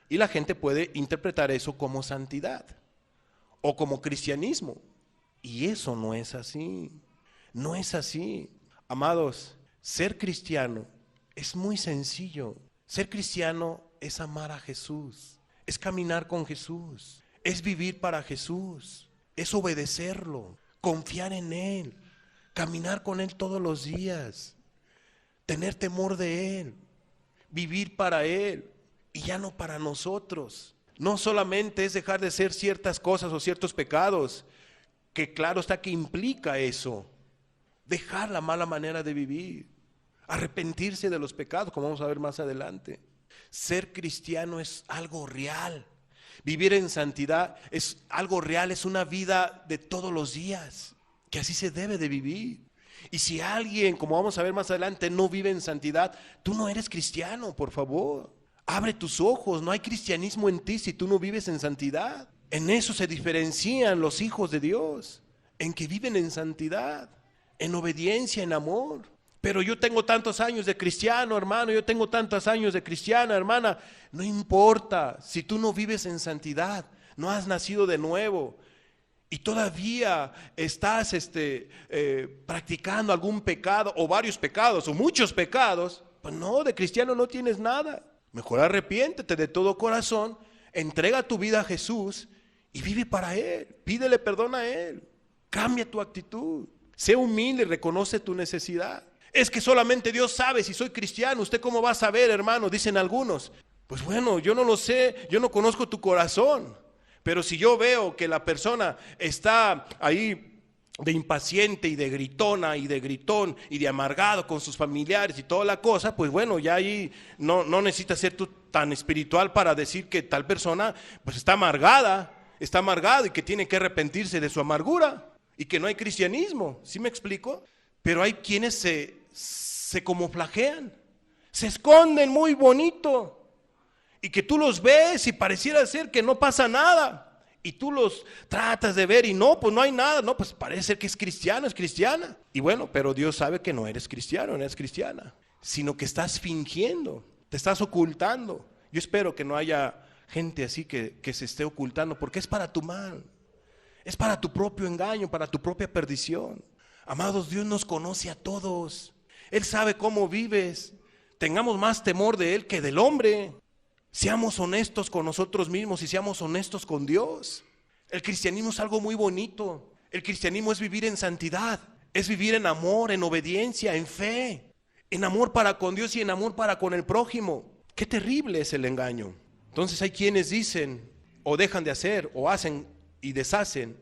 y la gente puede interpretar eso como santidad o como cristianismo, y eso no es así. No es así. Amados, ser cristiano es muy sencillo. Ser cristiano es amar a Jesús, es caminar con Jesús, es vivir para Jesús, es obedecerlo, confiar en Él, caminar con Él todos los días, tener temor de Él, vivir para Él y ya no para nosotros. No solamente es dejar de hacer ciertas cosas o ciertos pecados, que claro está que implica eso. Dejar la mala manera de vivir, arrepentirse de los pecados, como vamos a ver más adelante. Ser cristiano es algo real. Vivir en santidad es algo real, es una vida de todos los días, que así se debe de vivir. Y si alguien, como vamos a ver más adelante, no vive en santidad, tú no eres cristiano, por favor. Abre tus ojos, no hay cristianismo en ti si tú no vives en santidad. En eso se diferencian los hijos de Dios, en que viven en santidad, en obediencia, en amor. Pero yo tengo tantos años de cristiano, hermano, yo tengo tantos años de cristiana, hermana. No importa, si tú no vives en santidad, no has nacido de nuevo y todavía estás practicando algún pecado o varios pecados o muchos pecados, pues no, de cristiano no tienes nada. Mejor arrepiéntete de todo corazón, entrega tu vida a Jesús y vive para Él, pídele perdón a Él, cambia tu actitud. Sé humilde, reconoce tu necesidad. Es que solamente Dios sabe si soy cristiano. ¿Usted cómo va a saber, hermano? Dicen algunos. Pues bueno, yo no lo sé, yo no conozco tu corazón. Pero si yo veo que la persona está ahí de impaciente y de gritona y de gritón y de amargado con sus familiares y toda la cosa, pues bueno, ya ahí no necesitas ser tú tan espiritual para decir que tal persona pues está amargado y que tiene que arrepentirse de su amargura y que no hay cristianismo. ¿Sí me explico? Pero hay quienes se camuflajean, se esconden muy bonito y que tú los ves y pareciera ser que no pasa nada. Y tú los tratas de ver y no, pues no hay nada, no, pues parece ser que es cristiano, es cristiana. Y bueno, pero Dios sabe que no eres cristiano, no eres cristiana, sino que estás fingiendo, te estás ocultando. Yo espero que no haya gente así que se esté ocultando, porque es para tu mal, es para tu propio engaño, para tu propia perdición. Amados, Dios nos conoce a todos, Él sabe cómo vives. Tengamos más temor de Él que del hombre. Seamos honestos con nosotros mismos y seamos honestos con Dios. El cristianismo es algo muy bonito. El cristianismo es vivir en santidad, es vivir en amor, en obediencia, en fe, en amor para con Dios y en amor para con el prójimo. Qué terrible es el engaño. Entonces hay quienes dicen o dejan de hacer o hacen y deshacen,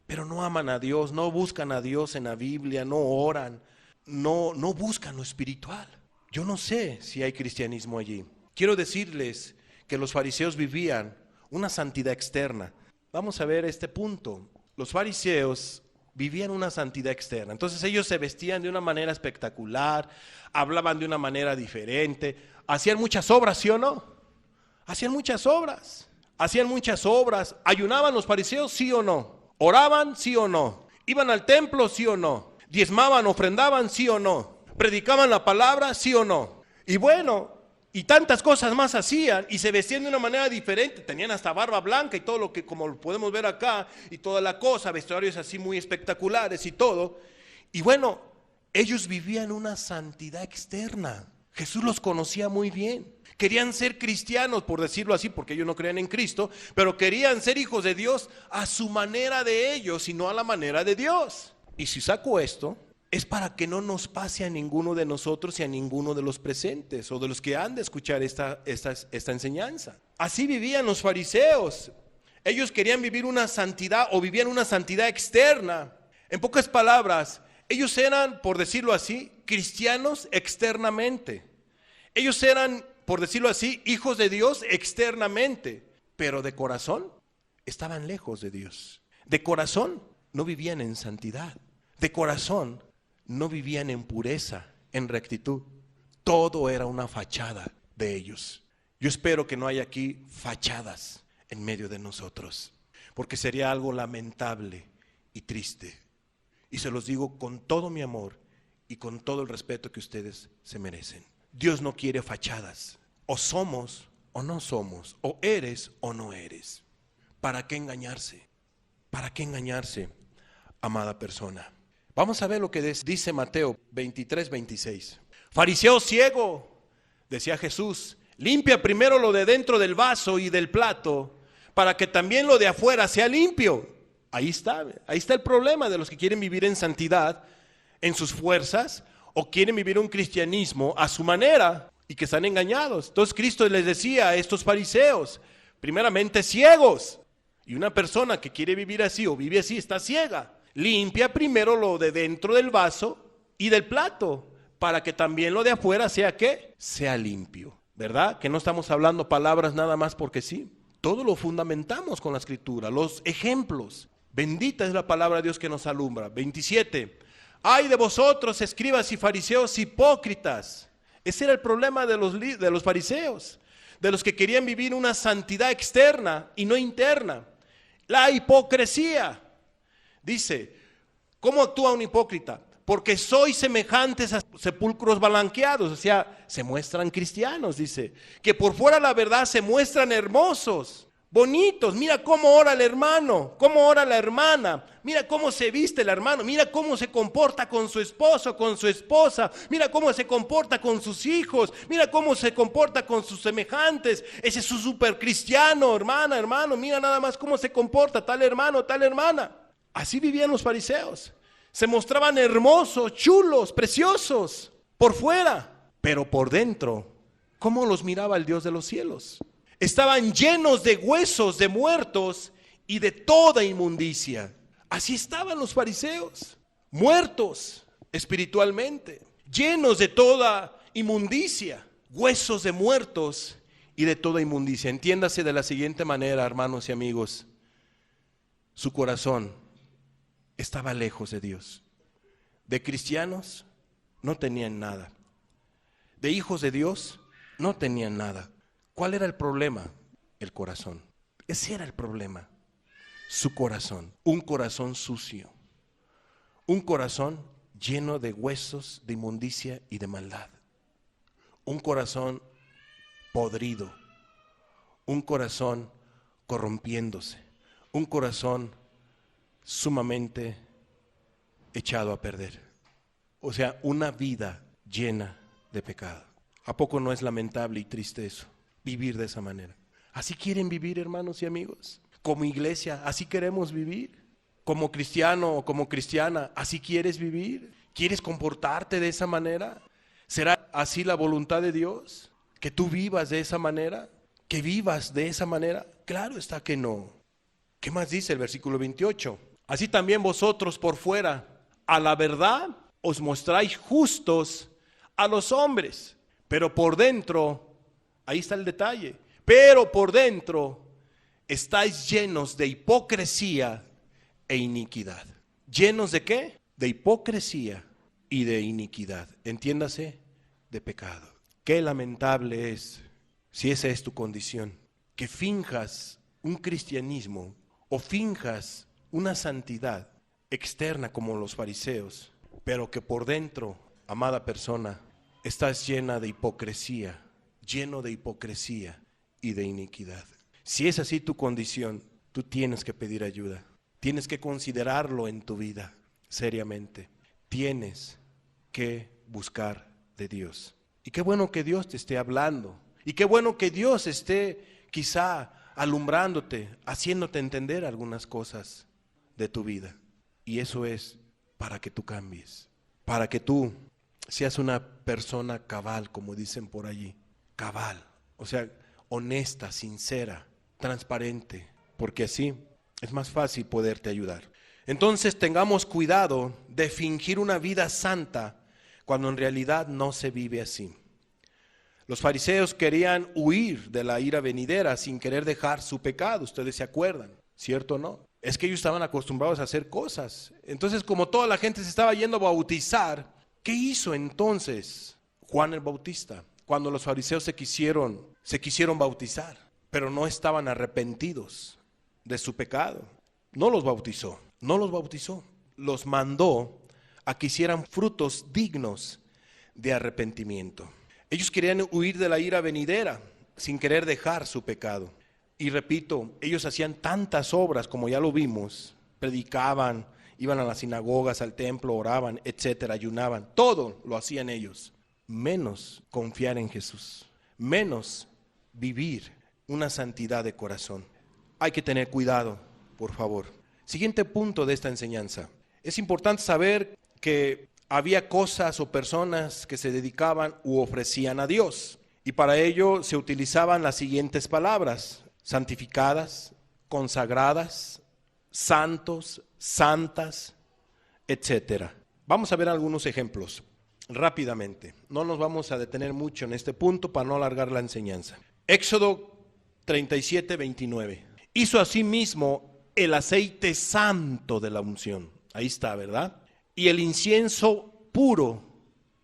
pero no aman a Dios, no buscan a Dios en la Biblia, no oran, no buscan lo espiritual. Yo no sé si hay cristianismo allí. Quiero decirles que los fariseos vivían una santidad externa. Vamos a ver este punto. Los fariseos vivían una santidad externa. Entonces ellos se vestían de una manera espectacular, hablaban de una manera diferente, hacían muchas obras, ¿sí o no? Hacían muchas obras. ¿Ayunaban los fariseos, sí o no? ¿Oraban, sí o no? ¿Iban al templo, sí o no? ¿Diezmaban, ofrendaban, sí o no? ¿Predicaban la palabra, sí o no? Y bueno, y tantas cosas más hacían y se vestían de una manera diferente. Tenían hasta barba blanca y todo lo que, como lo podemos ver acá, y toda la cosa, vestuarios así muy espectaculares y todo. Y bueno, ellos vivían una santidad externa. Jesús los conocía muy bien. Querían ser cristianos, por decirlo así, porque ellos no creían en Cristo, pero querían ser hijos de Dios a su manera de ellos y no a la manera de Dios. Y si saco esto, es para que no nos pase a ninguno de nosotros y a ninguno de los presentes o de los que han de escuchar esta enseñanza. Así vivían los fariseos. Ellos querían vivir una santidad o vivían una santidad externa. En pocas palabras, ellos eran, por decirlo así, cristianos externamente. Ellos eran, por decirlo así, hijos de Dios externamente, pero de corazón estaban lejos de Dios. De corazón no vivían en santidad. De corazón no vivían en pureza, en rectitud. Todo era una fachada de ellos. Yo espero que no haya aquí fachadas en medio de nosotros, porque sería algo lamentable y triste. Y se los digo con todo mi amor y con todo el respeto que ustedes se merecen. Dios no quiere fachadas. O somos o no somos, o eres o no eres. ¿Para qué engañarse? ¿Para qué engañarse, amada persona? Vamos a ver lo que dice Mateo 23:26. Fariseo ciego, decía Jesús, limpia primero lo de dentro del vaso y del plato, para que también lo de afuera sea limpio. Ahí está el problema de los que quieren vivir en santidad, en sus fuerzas, o quieren vivir un cristianismo a su manera y que están engañados. Entonces Cristo les decía a estos fariseos, primeramente ciegos, y una persona que quiere vivir así o vive así está ciega. Limpia primero lo de dentro del vaso y del plato, para que también lo de afuera sea ¿qué? Sea limpio, ¿verdad? Que no estamos hablando palabras nada más porque sí. Todo lo fundamentamos con la Escritura, los ejemplos. Bendita es la palabra de Dios que nos alumbra. 27. Ay de vosotros, escribas y fariseos hipócritas. Ese era el problema de los fariseos, de los que querían vivir una santidad externa y no interna. La hipocresía. Dice, ¿cómo actúa un hipócrita? Porque sois semejantes a sepulcros blanqueados, o sea, se muestran cristianos, dice, que por fuera la verdad se muestran hermosos, bonitos. Mira cómo ora el hermano, cómo ora la hermana, mira cómo se viste el hermano, mira cómo se comporta con su esposo, con su esposa, mira cómo se comporta con sus hijos, mira cómo se comporta con sus semejantes. Ese es un super cristiano, hermano, mira nada más cómo se comporta tal hermano, tal hermana. Así vivían los fariseos. Se mostraban hermosos, chulos, preciosos por fuera, pero por dentro, ¿cómo los miraba el Dios de los cielos? Estaban llenos de huesos de muertos y de toda inmundicia. Así estaban los fariseos, muertos espiritualmente, llenos de toda inmundicia, huesos de muertos y de toda inmundicia. Entiéndase de la siguiente manera, hermanos y amigos, su corazón estaba lejos de Dios. De cristianos no tenían nada, de hijos de Dios no tenían nada. ¿Cuál era el problema? El corazón. Ese era el problema, su corazón, un corazón sucio, un corazón lleno de huesos, de inmundicia y de maldad, un corazón podrido, un corazón corrompiéndose, un corazón sumamente echado a perder. O sea, una vida llena de pecado. ¿A poco no es lamentable y triste eso? Vivir de esa manera. ¿Así quieren vivir, hermanos y amigos? Como iglesia, ¿así queremos vivir? Como cristiano o como cristiana, ¿así quieres vivir? ¿Quieres comportarte de esa manera? ¿Será así la voluntad de Dios? ¿Que tú vivas de esa manera? ¿Que vivas de esa manera? Claro está que no. ¿Qué más dice el versículo 28? Así también vosotros por fuera, a la verdad, os mostráis justos a los hombres, pero por dentro, ahí está el detalle, pero por dentro estáis llenos de hipocresía e iniquidad. ¿Llenos de qué? De hipocresía y de iniquidad. Entiéndase, de pecado. Qué lamentable es, si esa es tu condición, que finjas un cristianismo o finjas una santidad externa como los fariseos, pero que por dentro, amada persona, estás llena de hipocresía, lleno de hipocresía y de iniquidad. Si es así tu condición, tú tienes que pedir ayuda. Tienes que considerarlo en tu vida seriamente. Tienes que buscar de Dios. Y qué bueno que Dios te esté hablando. Y qué bueno que Dios esté quizá alumbrándote, haciéndote entender algunas cosas de tu vida. Y eso es para que tú cambies, para que tú seas una persona cabal, como dicen por allí. Cabal, o sea, honesta, sincera, transparente, porque así es más fácil poderte ayudar. Entonces tengamos cuidado de fingir una vida santa cuando en realidad no se vive así. Los fariseos querían huir de la ira venidera sin querer dejar su pecado, ustedes se acuerdan, ¿cierto o no? Es que ellos estaban acostumbrados a hacer cosas. Entonces, como toda la gente se estaba yendo a bautizar, ¿qué hizo entonces Juan el Bautista? Cuando los fariseos se quisieron bautizar, pero no estaban arrepentidos de su pecado. No los bautizó. Los mandó a que hicieran frutos dignos de arrepentimiento. Ellos querían huir de la ira venidera sin querer dejar su pecado. Y repito, ellos hacían tantas obras como ya lo vimos, predicaban, iban a las sinagogas, al templo, oraban, etcétera, ayunaban, todo lo hacían ellos, menos confiar en Jesús, menos vivir una santidad de corazón. Hay que tener cuidado, por favor. Siguiente punto de esta enseñanza. Es importante saber que había cosas o personas que se dedicaban u ofrecían a Dios, y para ello se utilizaban las siguientes palabras: santificadas, consagradas, santos, santas, etcétera. Vamos a ver algunos ejemplos rápidamente. No nos vamos a detener mucho en este punto para no alargar la enseñanza. Éxodo 37:29. Hizo asimismo el aceite santo de la unción. Ahí está, ¿verdad? Y el incienso puro,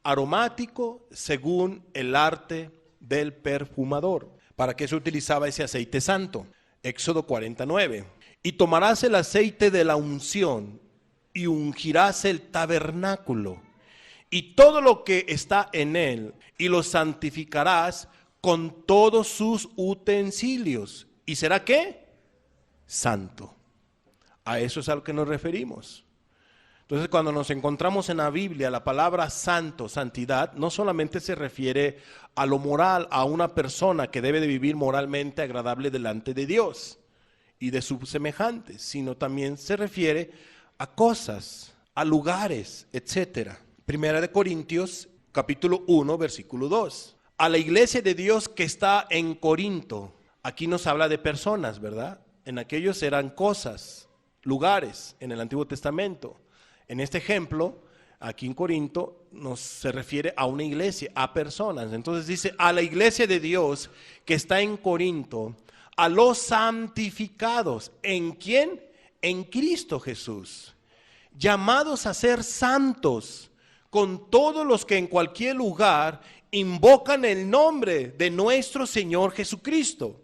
aromático, según el arte del perfumador. ¿Para qué se utilizaba ese aceite santo? Éxodo 49. Y tomarás el aceite de la unción y ungirás el tabernáculo y todo lo que está en él, y lo santificarás con todos sus utensilios. ¿Y será qué? Santo. A eso es a lo que nos referimos. Entonces, cuando nos encontramos en la Biblia la palabra santo, santidad, no solamente se refiere a lo moral, a una persona que debe de vivir moralmente agradable delante de Dios y de sus semejantes, sino también se refiere a cosas, a lugares, etcétera. Primera de Corintios, capítulo 1, versículo 2. A la iglesia de Dios que está en Corinto, aquí nos habla de personas, ¿verdad? En aquellos eran cosas, lugares en el Antiguo Testamento. En este ejemplo, aquí en Corinto, se refiere a una iglesia, a personas. Entonces dice, a la iglesia de Dios que está en Corinto, a los santificados. ¿En quién? En Cristo Jesús. Llamados a ser santos, con todos los que en cualquier lugar invocan el nombre de nuestro Señor Jesucristo,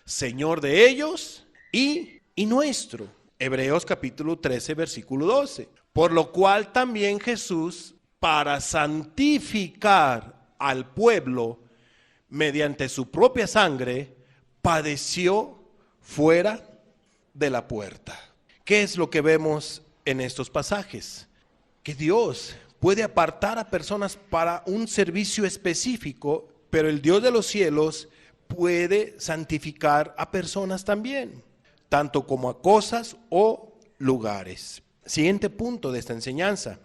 Señor de ellos y nuestro. Hebreos capítulo 13, versículo 12. Por lo cual también Jesús, para santificar al pueblo mediante su propia sangre, padeció fuera de la puerta. ¿Qué es lo que vemos en estos pasajes? Que Dios puede apartar a personas para un servicio específico, pero el Dios de los cielos puede santificar a personas también, tanto como a cosas o lugares. Siguiente punto de esta enseñanza.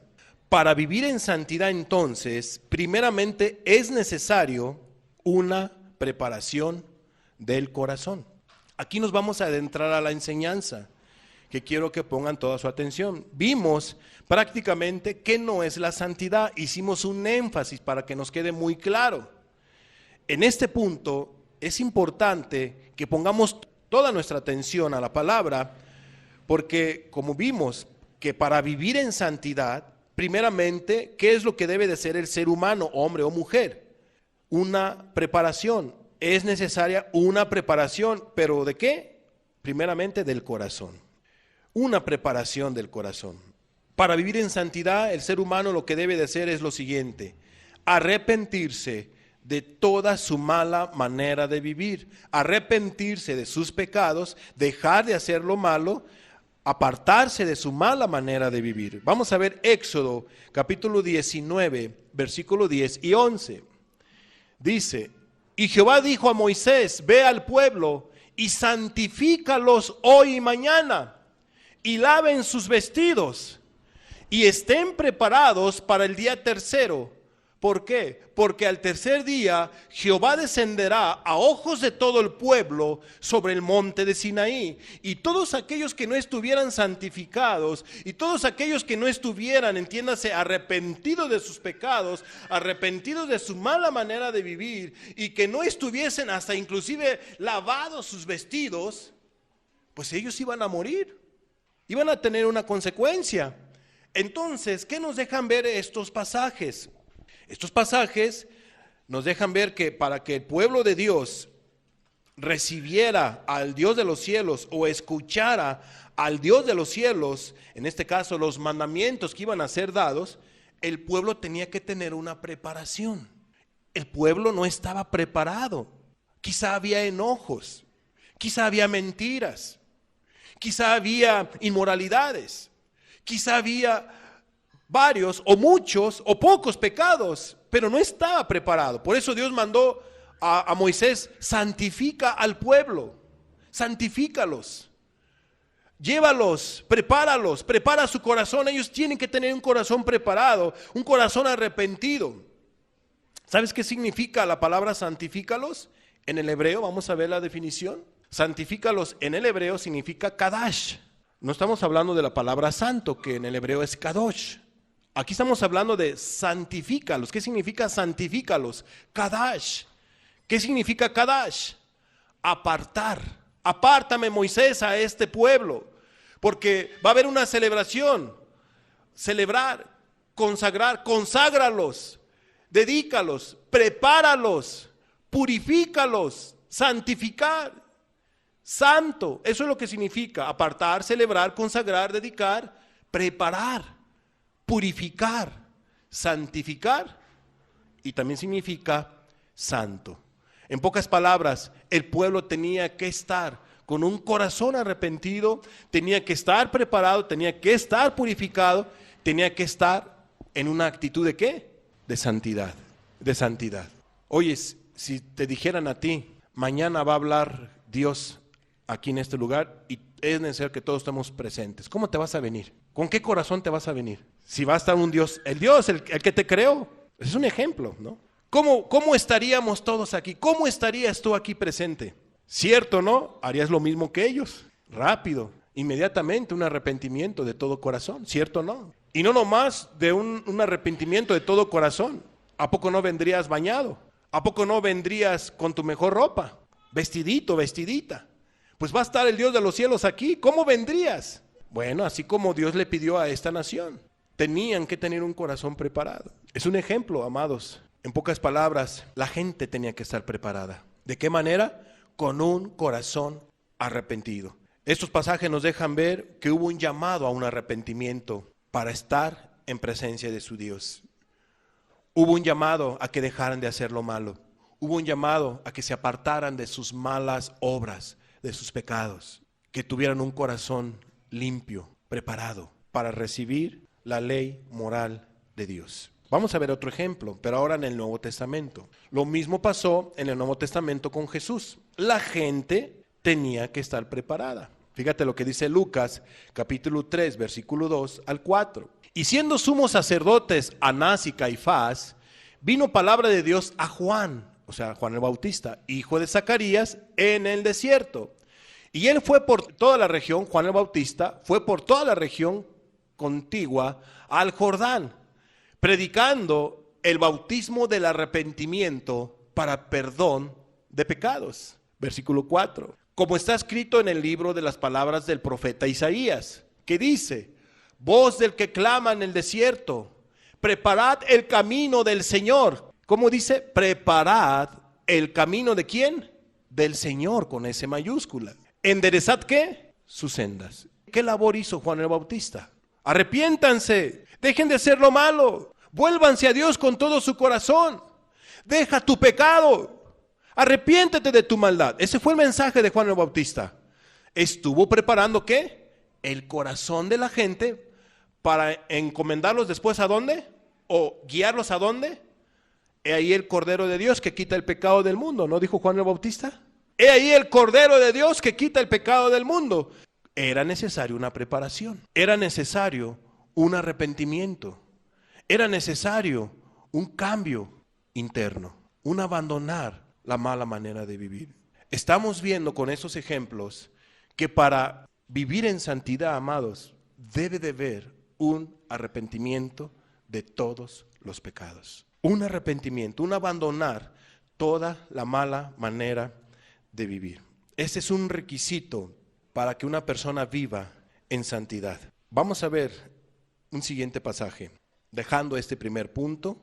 Para vivir en santidad, entonces, primeramente es necesario una preparación del corazón. Aquí nos vamos a adentrar a la enseñanza, que quiero que pongan toda su atención. Vimos prácticamente qué no es la santidad. Hicimos un énfasis para que nos quede muy claro. En este punto es importante que pongamos toda nuestra atención a la palabra, porque como vimos que para vivir en santidad, primeramente, ¿qué es lo que debe de ser el ser humano, hombre o mujer? Una preparación. Es necesaria una preparación, ¿pero de qué? Primeramente del corazón. Una preparación del corazón. Para vivir en santidad, el ser humano lo que debe de hacer es lo siguiente: arrepentirse de toda su mala manera de vivir, arrepentirse de sus pecados, dejar de hacer lo malo, apartarse de su mala manera de vivir. Vamos a ver Éxodo capítulo 19, versículo 10 y 11. Dice: y Jehová dijo a Moisés, ve al pueblo y santifícalos hoy y mañana, y laven sus vestidos, y estén preparados para el día tercero. ¿Por qué? Porque al tercer día Jehová descenderá a ojos de todo el pueblo sobre el monte de Sinaí, y todos aquellos que no estuvieran santificados, y todos aquellos que no estuvieran, entiéndase, arrepentidos de sus pecados, arrepentidos de su mala manera de vivir, y que no estuviesen hasta inclusive lavados sus vestidos, pues ellos iban a morir, iban a tener una consecuencia. Entonces, ¿qué nos dejan ver estos pasajes? Estos pasajes nos dejan ver que para que el pueblo de Dios recibiera al Dios de los cielos o escuchara al Dios de los cielos, en este caso los mandamientos que iban a ser dados, el pueblo tenía que tener una preparación. El pueblo no estaba preparado. Quizá había enojos, quizá había mentiras, quizá había inmoralidades, quizá había varios o muchos o pocos pecados, pero no estaba preparado. Por eso Dios mandó a Moisés: santifica al pueblo, santifícalos, llévalos, prepara su corazón. Ellos tienen que tener un corazón preparado, un corazón arrepentido. ¿Sabes qué significa la palabra santifícalos? En el hebreo, vamos a ver la definición. Santifícalos en el hebreo significa kadash. No estamos hablando de la palabra santo, que en el hebreo es kadosh. Aquí estamos hablando de santifícalos. ¿Qué significa santifícalos? Kadash. ¿Qué significa kadash? Apartar. Apártame, Moisés, a este pueblo, porque va a haber una celebración. Celebrar, consagrar, conságralos, dedícalos, prepáralos, purifícalos, santificar. Santo, eso es lo que significa: apartar, celebrar, consagrar, dedicar, preparar, purificar, santificar, y también significa santo. En pocas palabras, el pueblo tenía que estar con un corazón arrepentido, tenía que estar preparado, tenía que estar purificado, tenía que estar en una actitud ¿de qué? De santidad, de santidad. Oye, si te dijeran a ti: mañana va a hablar Dios aquí en este lugar y es necesario que todos estemos presentes, ¿cómo te vas a venir? ¿Con qué corazón te vas a venir? Si va a estar un Dios, el que te creó, es un ejemplo, ¿no? ¿Cómo estaríamos todos aquí? ¿Cómo estarías tú aquí presente? ¿Cierto, no? Harías lo mismo que ellos, rápido. Inmediatamente un arrepentimiento de todo corazón, ¿cierto o no? Y no nomás de un arrepentimiento de todo corazón. ¿A poco no vendrías bañado? ¿A poco no vendrías con tu mejor ropa? Vestidito, vestidita. Pues va a estar el Dios de los cielos aquí. ¿Cómo vendrías? Bueno, así como Dios le pidió a esta nación. Tenían que tener un corazón preparado. Es un ejemplo, amados. En pocas palabras, la gente tenía que estar preparada. ¿De qué manera? Con un corazón arrepentido. Estos pasajes nos dejan ver que hubo un llamado a un arrepentimiento para estar en presencia de su Dios. Hubo un llamado a que dejaran de hacer lo malo. Hubo un llamado a que se apartaran de sus malas obras, de sus pecados. Que tuvieran un corazón limpio, preparado para recibir la ley moral de Dios. Vamos a ver otro ejemplo, pero ahora en el Nuevo Testamento. Lo mismo pasó en el Nuevo Testamento con Jesús. La gente tenía que estar preparada. Fíjate lo que dice Lucas, capítulo 3, versículo 2 al 4. Y siendo sumos sacerdotes Anás y Caifás, vino palabra de Dios a Juan, o sea, Juan el Bautista, hijo de Zacarías, en el desierto. Y él fue por toda la región, Juan el Bautista, fue por toda la región contigua al Jordán, predicando el bautismo del arrepentimiento para perdón de pecados. Versículo 4. Como está escrito en el libro de las palabras del profeta Isaías, que dice: voz del que clama en el desierto, preparad el camino del Señor. ¿Cómo dice? Preparad el camino ¿de quién? Del Señor, con S mayúscula. ¿Enderezad qué? Sus sendas. ¿Qué labor hizo Juan el Bautista? Arrepiéntanse, dejen de hacer lo malo, vuélvanse a Dios con todo su corazón, deja tu pecado, arrepiéntete de tu maldad. Ese fue el mensaje de Juan el Bautista. Estuvo preparando ¿qué? El corazón de la gente para encomendarlos después ¿a dónde? O guiarlos ¿a dónde? He ahí el Cordero de Dios que quita el pecado del mundo, ¿no dijo Juan el Bautista? He ahí el Cordero de Dios que quita el pecado del mundo. Era necesario una preparación, era necesario un arrepentimiento, era necesario un cambio interno, un abandonar la mala manera de vivir. Estamos viendo con esos ejemplos que para vivir en santidad, amados, debe de haber un arrepentimiento de todos los pecados. Un arrepentimiento, un abandonar toda la mala manera de vivir. Ese es un requisito para que una persona viva en santidad. Vamos a ver un siguiente pasaje, dejando este primer punto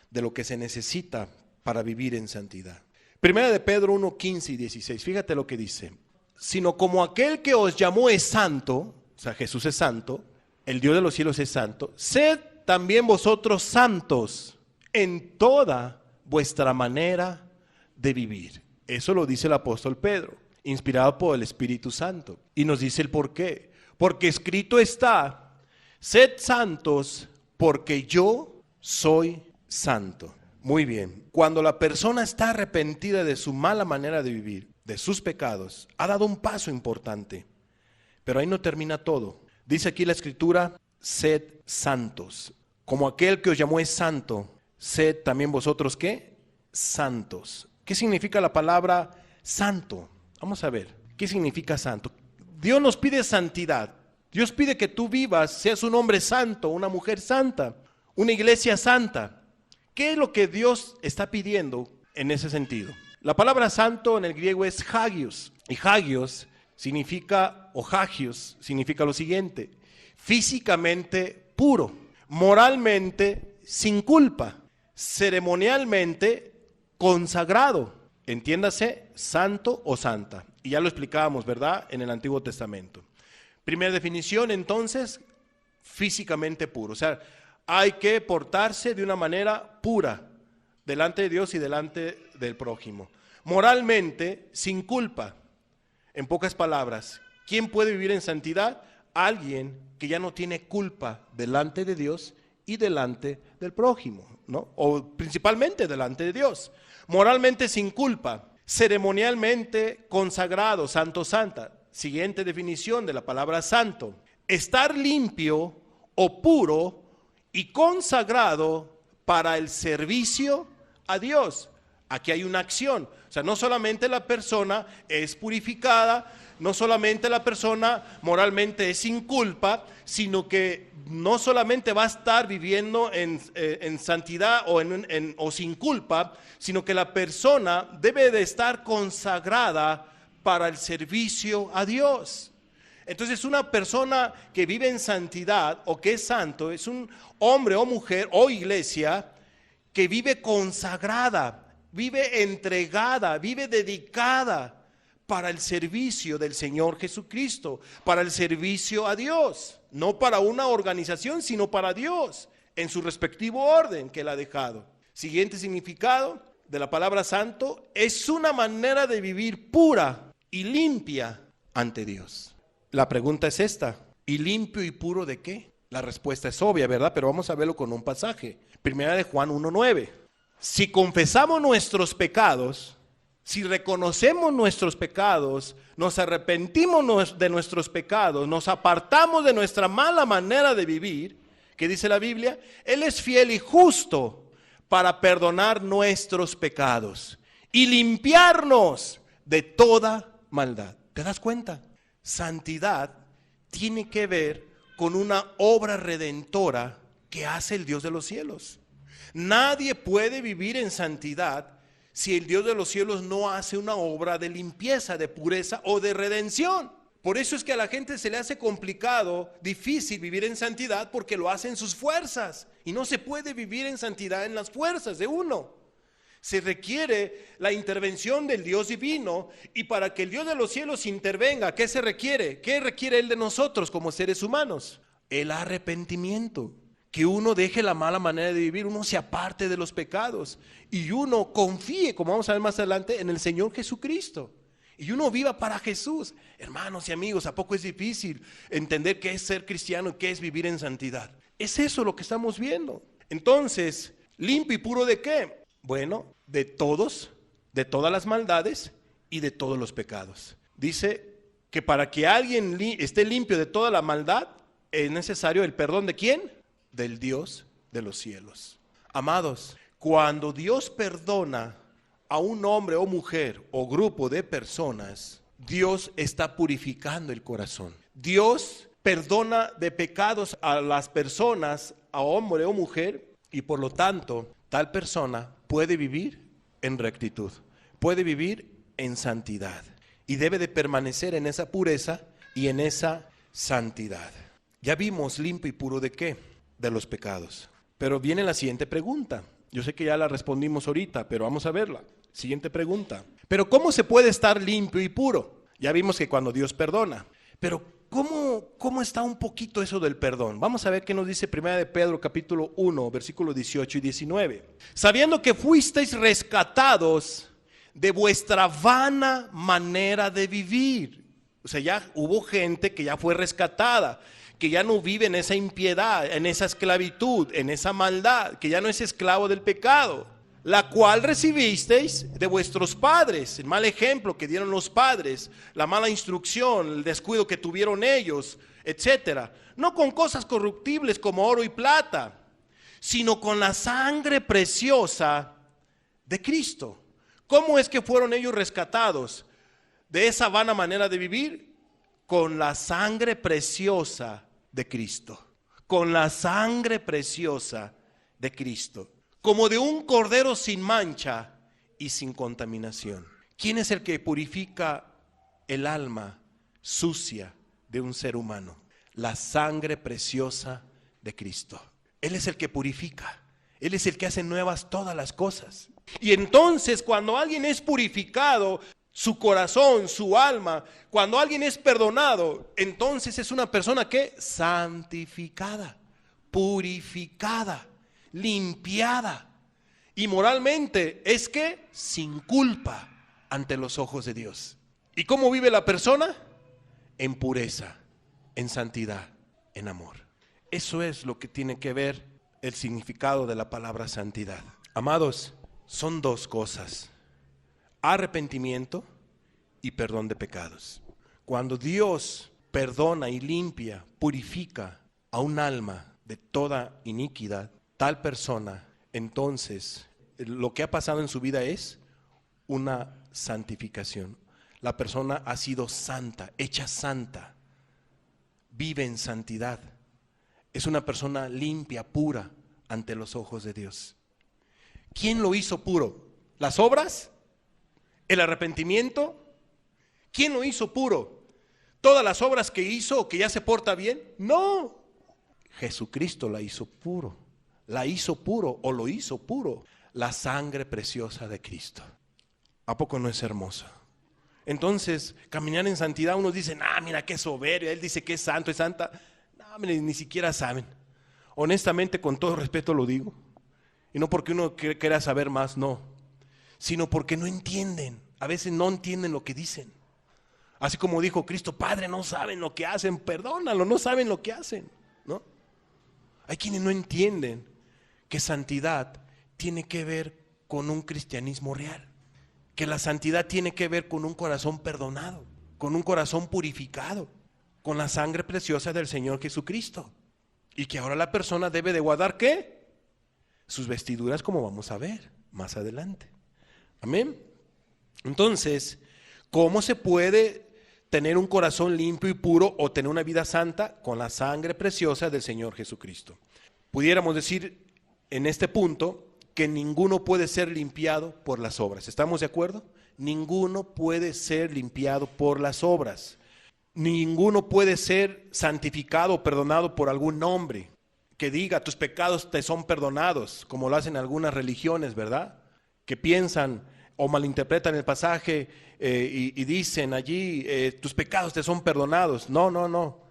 de lo que se necesita para vivir en santidad. Primera de Pedro 1, 15 y 16, fíjate lo que dice. Sino como aquel que os llamó es santo, o sea, Jesús es santo, el Dios de los cielos es santo, sed también vosotros santos en toda vuestra manera de vivir. Eso lo dice el apóstol Pedro, inspirado por el Espíritu Santo. Y nos dice el por qué. Porque escrito está: sed santos porque yo soy santo. Muy bien. Cuando la persona está arrepentida de su mala manera de vivir, de sus pecados, ha dado un paso importante. Pero ahí no termina todo. Dice aquí la Escritura: sed santos. Como aquel que os llamó es santo, sed también vosotros ¿qué? Santos. ¿Qué significa la palabra santo? Vamos a ver, ¿qué significa santo? Dios nos pide santidad. Dios pide que tú vivas, seas un hombre santo, una mujer santa, una iglesia santa. ¿Qué es lo que Dios está pidiendo en ese sentido? La palabra santo en el griego es hagios. Y hagios significa, o hagios, significa lo siguiente: físicamente puro, moralmente sin culpa, ceremonialmente consagrado, entiéndase, santo o santa. Y ya lo explicábamos, ¿verdad?, en el Antiguo Testamento. Primera definición, entonces, físicamente puro. O sea, hay que portarse de una manera pura delante de Dios y delante del prójimo. Moralmente, sin culpa. En pocas palabras, ¿quién puede vivir en santidad? Alguien que ya no tiene culpa delante de Dios y delante del prójimo, ¿no? O principalmente delante de Dios. Moralmente sin culpa, ceremonialmente consagrado, santo, santa. Siguiente definición de la palabra santo: estar limpio o puro y consagrado para el servicio a Dios. Aquí hay una acción. O sea, no solamente la persona es purificada, no solamente la persona moralmente es sin culpa, sino que no solamente va a estar viviendo en santidad o sin culpa, sino que la persona debe de estar consagrada para el servicio a Dios. Entonces, una persona que vive en santidad o que es santo es un hombre o mujer o iglesia que vive consagrada, vive entregada, vive dedicada para el servicio del Señor Jesucristo, para el servicio a Dios, no para una organización, sino para Dios, en su respectivo orden que Él ha dejado. Siguiente significado de la palabra santo: es una manera de vivir pura y limpia ante Dios. La pregunta es esta: ¿y limpio y puro de qué? La respuesta es obvia, ¿verdad? Pero vamos a verlo con un pasaje. Primera de Juan 1:9. Si confesamos nuestros pecados, si reconocemos nuestros pecados, nos arrepentimos de nuestros pecados, nos apartamos de nuestra mala manera de vivir, ¿qué dice la Biblia? Él es fiel y justo para perdonar nuestros pecados y limpiarnos de toda maldad. ¿Te das cuenta? Santidad tiene que ver con una obra redentora que hace el Dios de los cielos. Nadie puede vivir en santidad si el Dios de los cielos no hace una obra de limpieza, de pureza o de redención. Por eso es que a la gente se le hace complicado, difícil vivir en santidad, porque lo hace en sus fuerzas. Y no se puede vivir en santidad en las fuerzas de uno. Se requiere la intervención del Dios divino, y para que el Dios de los cielos intervenga, ¿qué se requiere? ¿Qué requiere Él de nosotros como seres humanos? El arrepentimiento. Que uno deje la mala manera de vivir, uno se aparte de los pecados y uno confíe, como vamos a ver más adelante, en el Señor Jesucristo. Y uno viva para Jesús. Hermanos y amigos, ¿a poco es difícil entender qué es ser cristiano y qué es vivir en santidad? Es eso lo que estamos viendo. Entonces, ¿limpio y puro de qué? Bueno, de todas las maldades y de todos los pecados. Dice que para que alguien esté limpio de toda la maldad, es necesario el perdón ¿de quién? Del Dios de los cielos. Amados, cuando Dios perdona a un hombre o mujer o grupo de personas, Dios está purificando el corazón. Dios perdona de pecados a las personas, a hombre o mujer, y por lo tanto, tal persona puede vivir en rectitud, puede vivir en santidad y debe de permanecer en esa pureza y en esa santidad. Ya vimos limpio y puro de qué? De los pecados. Pero viene la siguiente pregunta. Yo sé que ya la respondimos ahorita, pero vamos a verla. Siguiente pregunta. Pero ¿cómo se puede estar limpio y puro? Ya vimos que cuando Dios perdona. Pero ¿cómo está un poquito eso del perdón? Vamos a ver qué nos dice 1 de Pedro capítulo 1, versículos 18 y 19. Sabiendo que fuisteis rescatados de vuestra vana manera de vivir. O sea, ya hubo gente que ya fue rescatada, que ya no vive en esa impiedad, en esa esclavitud, en esa maldad, que ya no es esclavo del pecado, la cual recibisteis de vuestros padres, el mal ejemplo que dieron los padres, la mala instrucción, el descuido que tuvieron ellos, etcétera, no con cosas corruptibles como oro y plata, sino con la sangre preciosa de Cristo. ¿Cómo es que fueron ellos rescatados de esa vana manera de vivir? Con la sangre preciosa de Cristo, con la sangre preciosa de Cristo, como de un cordero sin mancha y sin contaminación. ¿Quién es el que purifica el alma sucia de un ser humano? La sangre preciosa de Cristo. Él es el que purifica, Él es el que hace nuevas todas las cosas. Y entonces cuando alguien es purificado, su corazón, su alma, cuando alguien es perdonado, entonces es una persona que santificada, purificada, limpiada, y moralmente es que sin culpa ante los ojos de Dios. ¿Y cómo vive la persona? En pureza, en santidad, en amor. Eso es lo que tiene que ver el significado de la palabra santidad. Amados, son dos cosas: arrepentimiento y perdón de pecados. Cuando Dios perdona y limpia, purifica a un alma de toda iniquidad, tal persona, entonces lo que ha pasado en su vida es una santificación. la persona ha sido santa, hecha santa, vive en santidad. Es una persona limpia, pura ante los ojos de Dios. ¿Quién lo hizo puro? ¿Las obras? ¿El arrepentimiento? ¿Quién lo hizo puro? ¿Todas las obras que hizo o que ya se porta bien? No. Jesucristo la hizo puro. La hizo puro o lo hizo puro. La sangre preciosa de Cristo. ¿A poco no es hermosa? Entonces, caminar en santidad, unos dicen, mira qué soberbio, él dice que es santo, es santa. No, ni siquiera saben. Honestamente, con todo respeto lo digo. Y no porque uno quiera saber más, no. Sino porque no entienden. A veces no entienden lo que dicen. Así como dijo Cristo, Padre, no saben lo que hacen, perdónalo, no saben lo que hacen, ¿no? Hay quienes no entienden que santidad tiene que ver con un cristianismo real. Que la santidad tiene que ver con un corazón perdonado, con un corazón purificado, con la sangre preciosa del Señor Jesucristo. Y que ahora la persona debe de guardar, ¿qué? Sus vestiduras, como vamos a ver más adelante. Amén. Entonces, ¿cómo se puede tener un corazón limpio y puro o tener una vida santa? Con la sangre preciosa del Señor Jesucristo. Pudiéramos decir en este punto que ninguno puede ser limpiado por las obras. ¿Estamos de acuerdo? Ninguno puede ser limpiado por las obras. Ninguno puede ser santificado o perdonado por algún nombre que diga tus pecados te son perdonados, como lo hacen algunas religiones, ¿verdad? Que piensan o malinterpretan el pasaje y dicen allí tus pecados te son perdonados. No.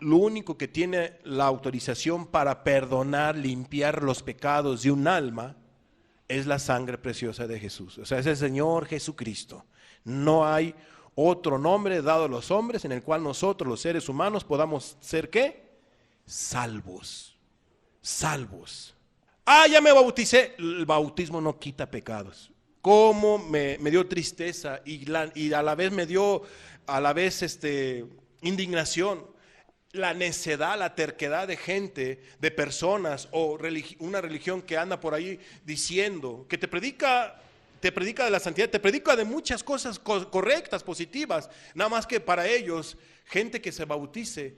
Lo único que tiene la autorización para perdonar, limpiar los pecados de un alma es la sangre preciosa de Jesús. O sea, es el Señor Jesucristo. No hay otro nombre dado a los hombres en el cual nosotros, los seres humanos, podamos ser ¿qué? Salvos. Ya me bauticé. El bautismo no quita pecados. Cómo me dio tristeza y a la vez me dio indignación la necedad, la terquedad de gente, de personas o una religión que anda por ahí diciendo que te predica de la santidad, te predica de muchas cosas correctas, positivas, nada más que para ellos, gente que se bautice,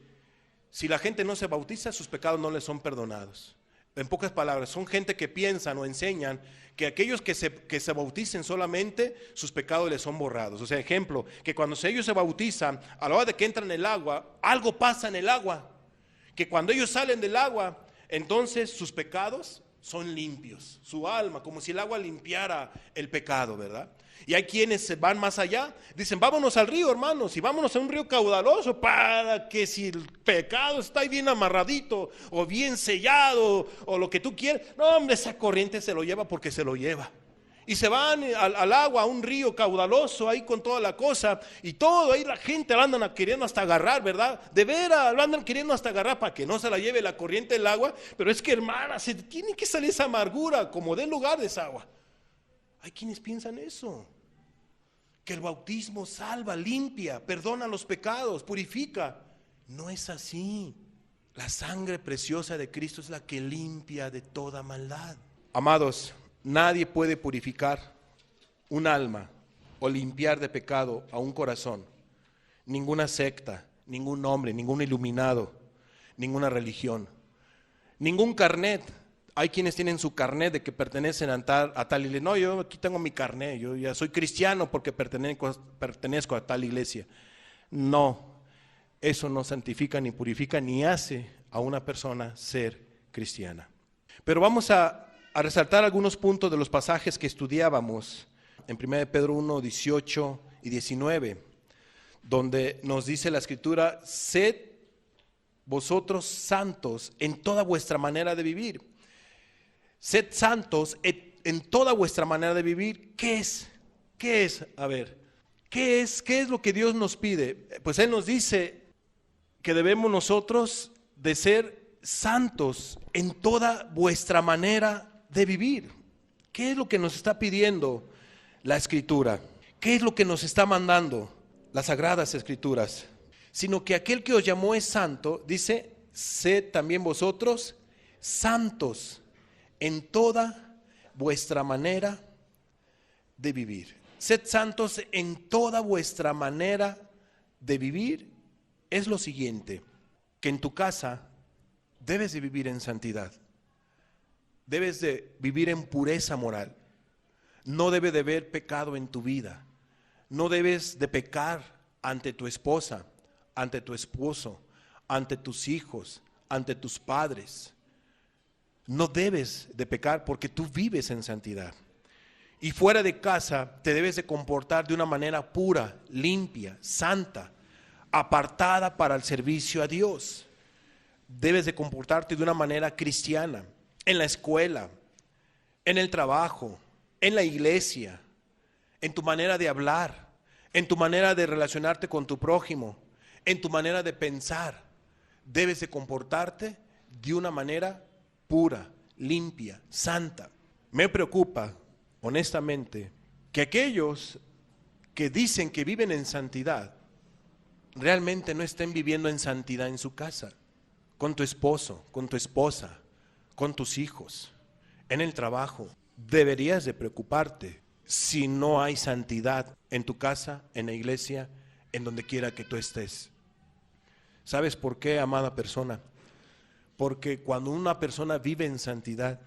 si la gente no se bautiza, sus pecados no les son perdonados. En pocas palabras, son gente que piensan o enseñan que aquellos que se bauticen solamente, sus pecados les son borrados. O sea, ejemplo, que cuando ellos se bautizan, a la hora de que entran en el agua, algo pasa en el agua. Que cuando ellos salen del agua, entonces sus pecados son limpios. Su alma, como si el agua limpiara el pecado, ¿verdad? Y hay quienes se van más allá, dicen vámonos al río, hermanos, y vámonos a un río caudaloso para que si el pecado está ahí bien amarradito o bien sellado o lo que tú quieras, no hombre, esa corriente se lo lleva porque se lo lleva. Y se van al agua, a un río caudaloso ahí con toda la cosa y todo, ahí la gente la andan queriendo hasta agarrar, ¿verdad? De veras, lo andan queriendo hasta agarrar para que no se la lleve la corriente del agua, pero es que hermana, se tiene que salir esa amargura como dé lugar de esa agua. Hay quienes piensan eso, que el bautismo salva, limpia, perdona los pecados, purifica. No es así. La sangre preciosa de Cristo es la que limpia de toda maldad. Amados, nadie puede purificar un alma o limpiar de pecado a un corazón. Ninguna secta, ningún hombre, ningún iluminado, ninguna religión, ningún carnet. Hay quienes tienen su carnet de que pertenecen a tal iglesia. No, yo aquí tengo mi carnet, yo ya soy cristiano porque pertenezco a tal iglesia. No, eso no santifica, ni purifica, ni hace a una persona ser cristiana. Pero vamos a resaltar algunos puntos de los pasajes que estudiábamos en 1 Pedro 1, 18 y 19, donde nos dice la Escritura, sed vosotros santos en toda vuestra manera de vivir. Sed santos en toda vuestra manera de vivir. ¿Qué es? ¿Qué es? A ver, ¿qué es lo que Dios nos pide? Pues Él nos dice que debemos nosotros de ser santos en toda vuestra manera de vivir. ¿Qué es lo que nos está pidiendo la Escritura? ¿Qué es lo que nos está mandando las Sagradas Escrituras? Sino que aquel que os llamó es santo, dice, sed también vosotros santos en toda vuestra manera de vivir. sed santos en toda vuestra manera de vivir, es lo siguiente, que en tu casa debes de vivir en santidad, debes de vivir en pureza moral, no debe de haber pecado en tu vida, no debes de pecar ante tu esposa, ante tu esposo, ante tus hijos, ante tus padres. No debes de pecar porque tú vives en santidad. Y fuera de casa te debes de comportar de una manera pura, limpia, santa, apartada para el servicio a Dios. Debes de comportarte de una manera cristiana, en la escuela, en el trabajo, en la iglesia, en tu manera de hablar, en tu manera de relacionarte con tu prójimo, en tu manera de pensar. Debes de comportarte de una manera pura, limpia, santa. Me preocupa, honestamente, que aquellos que dicen que viven en santidad, realmente no estén viviendo en santidad en su casa, con tu esposo, con tu esposa, con tus hijos, en el trabajo. Deberías de preocuparte si no hay santidad en tu casa, en la iglesia, en donde quiera que tú estés. ¿Sabes por qué, amada persona? Porque cuando una persona vive en santidad,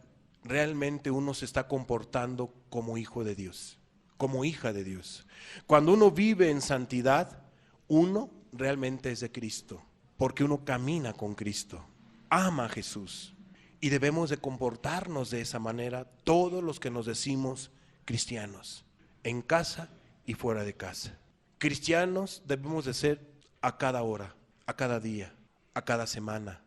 realmente uno se está comportando como hijo de Dios, como hija de Dios. Cuando uno vive en santidad, uno realmente es de Cristo, porque uno camina con Cristo, ama a Jesús. Y debemos de comportarnos de esa manera todos los que nos decimos cristianos, en casa y fuera de casa. Cristianos debemos de ser a cada hora, a cada día, a cada semana,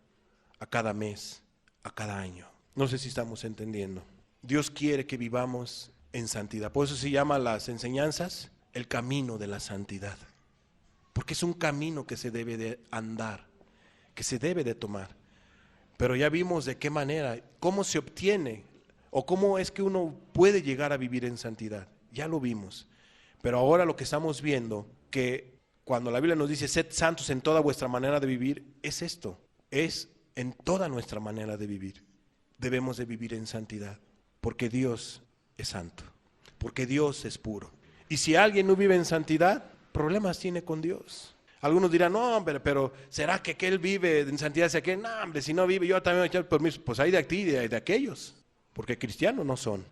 a cada mes, a cada año. No sé si estamos entendiendo. Dios quiere que vivamos en santidad. Por eso se llama las enseñanzas el camino de la santidad. Porque es un camino que se debe de andar, que se debe de tomar. Pero ya vimos de qué manera, cómo se obtiene o cómo es que uno puede llegar a vivir en santidad. Ya lo vimos. Pero ahora lo que estamos viendo, que cuando la Biblia nos dice sed santos en toda vuestra manera de vivir, es esto, es en toda nuestra manera de vivir. Debemos de vivir en santidad, porque Dios es santo, porque Dios es puro. Y si alguien no vive en santidad, problemas tiene con Dios. Algunos dirán, no, hombre, pero ¿será que aquel vive en santidad? Si aquel, no, hombre, si no vive, yo también voy a echar permiso. Pues hay de aquí y de aquellos, porque cristianos no son,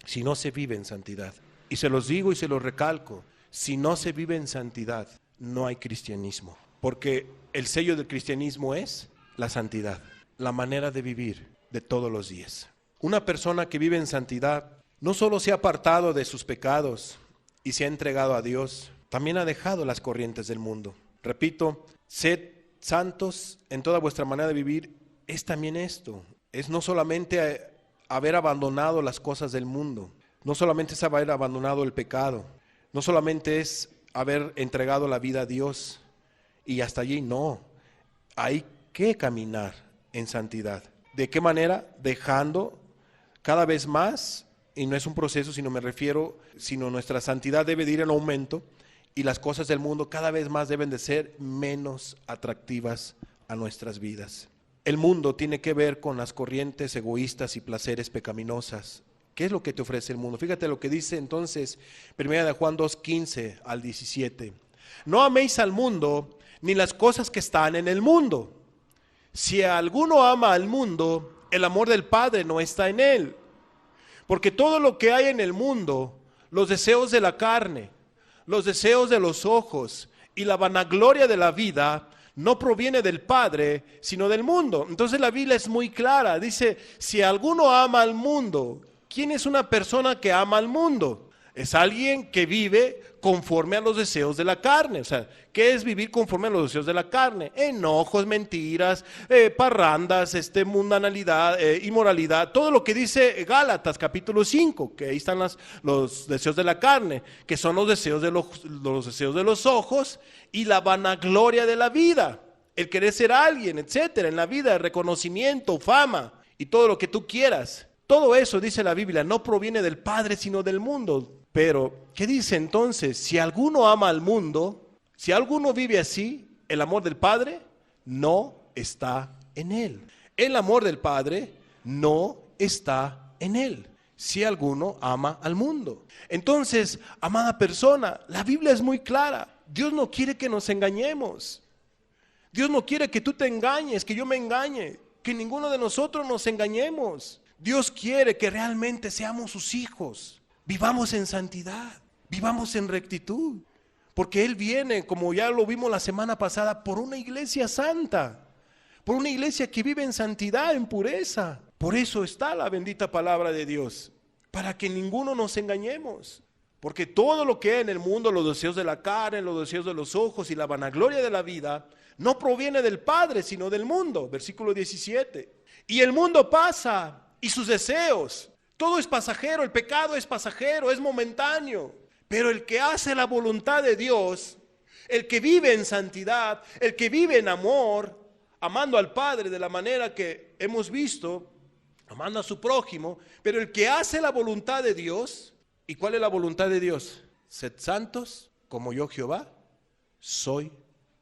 si no se vive en santidad. Y se los digo y se los recalco, si no se vive en santidad, no hay cristianismo. Porque el sello del cristianismo es la santidad, la manera de vivir de todos los días. Una persona que vive en santidad no solo se ha apartado de sus pecados y se ha entregado a Dios, también ha dejado las corrientes del mundo. Repito, sed santos en toda vuestra manera de vivir, es también esto. Es no solamente haber abandonado las cosas del mundo, no solamente es haber abandonado el pecado, no solamente es haber entregado la vida a Dios y hasta allí no. Hay que caminar en santidad. ¿De qué manera? Dejando cada vez más, y no es un proceso, sino nuestra santidad debe de ir en aumento y las cosas del mundo cada vez más deben de ser menos atractivas a nuestras vidas. El mundo tiene que ver con las corrientes egoístas y placeres pecaminosas. ¿Qué es lo que te ofrece el mundo? Fíjate lo que dice entonces 1 de Juan 2:15 al 17. No améis al mundo ni las cosas que están en el mundo. Si alguno ama al mundo, el amor del Padre no está en él. Porque todo lo que hay en el mundo, los deseos de la carne, los deseos de los ojos y la vanagloria de la vida, no proviene del Padre, sino del mundo. Entonces la Biblia es muy clara. Dice, si alguno ama al mundo, ¿quién es una persona que ama al mundo? Es alguien que vive conforme a los deseos de la carne. O sea, ¿qué es vivir conforme a los deseos de la carne? Enojos, mentiras, parrandas, mundanalidad, inmoralidad, todo lo que dice Gálatas capítulo 5, que ahí están los deseos de la carne, que son los deseos de los ojos y la vanagloria de la vida, el querer ser alguien, etcétera, en la vida, el reconocimiento, fama y todo lo que tú quieras. Todo eso, dice la Biblia, no proviene del Padre, sino del mundo. Pero, ¿qué dice entonces? Si alguno ama al mundo, si alguno vive así, el amor del Padre no está en él. El amor del Padre no está en él. si alguno ama al mundo. Entonces, amada persona, la Biblia es muy clara. Dios no quiere que nos engañemos. Dios no quiere que tú te engañes, que yo me engañe, que ninguno de nosotros nos engañemos. Dios quiere que realmente seamos sus hijos, vivamos en santidad, vivamos en rectitud, porque Él viene, como ya lo vimos la semana pasada, por una iglesia santa, por una iglesia que vive en santidad, en pureza. Por eso está la bendita palabra de Dios, para que ninguno nos engañemos. Porque todo lo que hay en el mundo, los deseos de la carne, los deseos de los ojos y la vanagloria de la vida, no proviene del Padre, sino del mundo. Versículo 17. Y el mundo pasa, y sus deseos, todo es pasajero, el pecado es pasajero, es momentáneo. Pero el que hace la voluntad de Dios, el que vive en santidad, el que vive en amor, amando al Padre de la manera que hemos visto, amando a su prójimo, pero el que hace la voluntad de Dios. ¿Y cuál es la voluntad de Dios? Sed santos como yo Jehová soy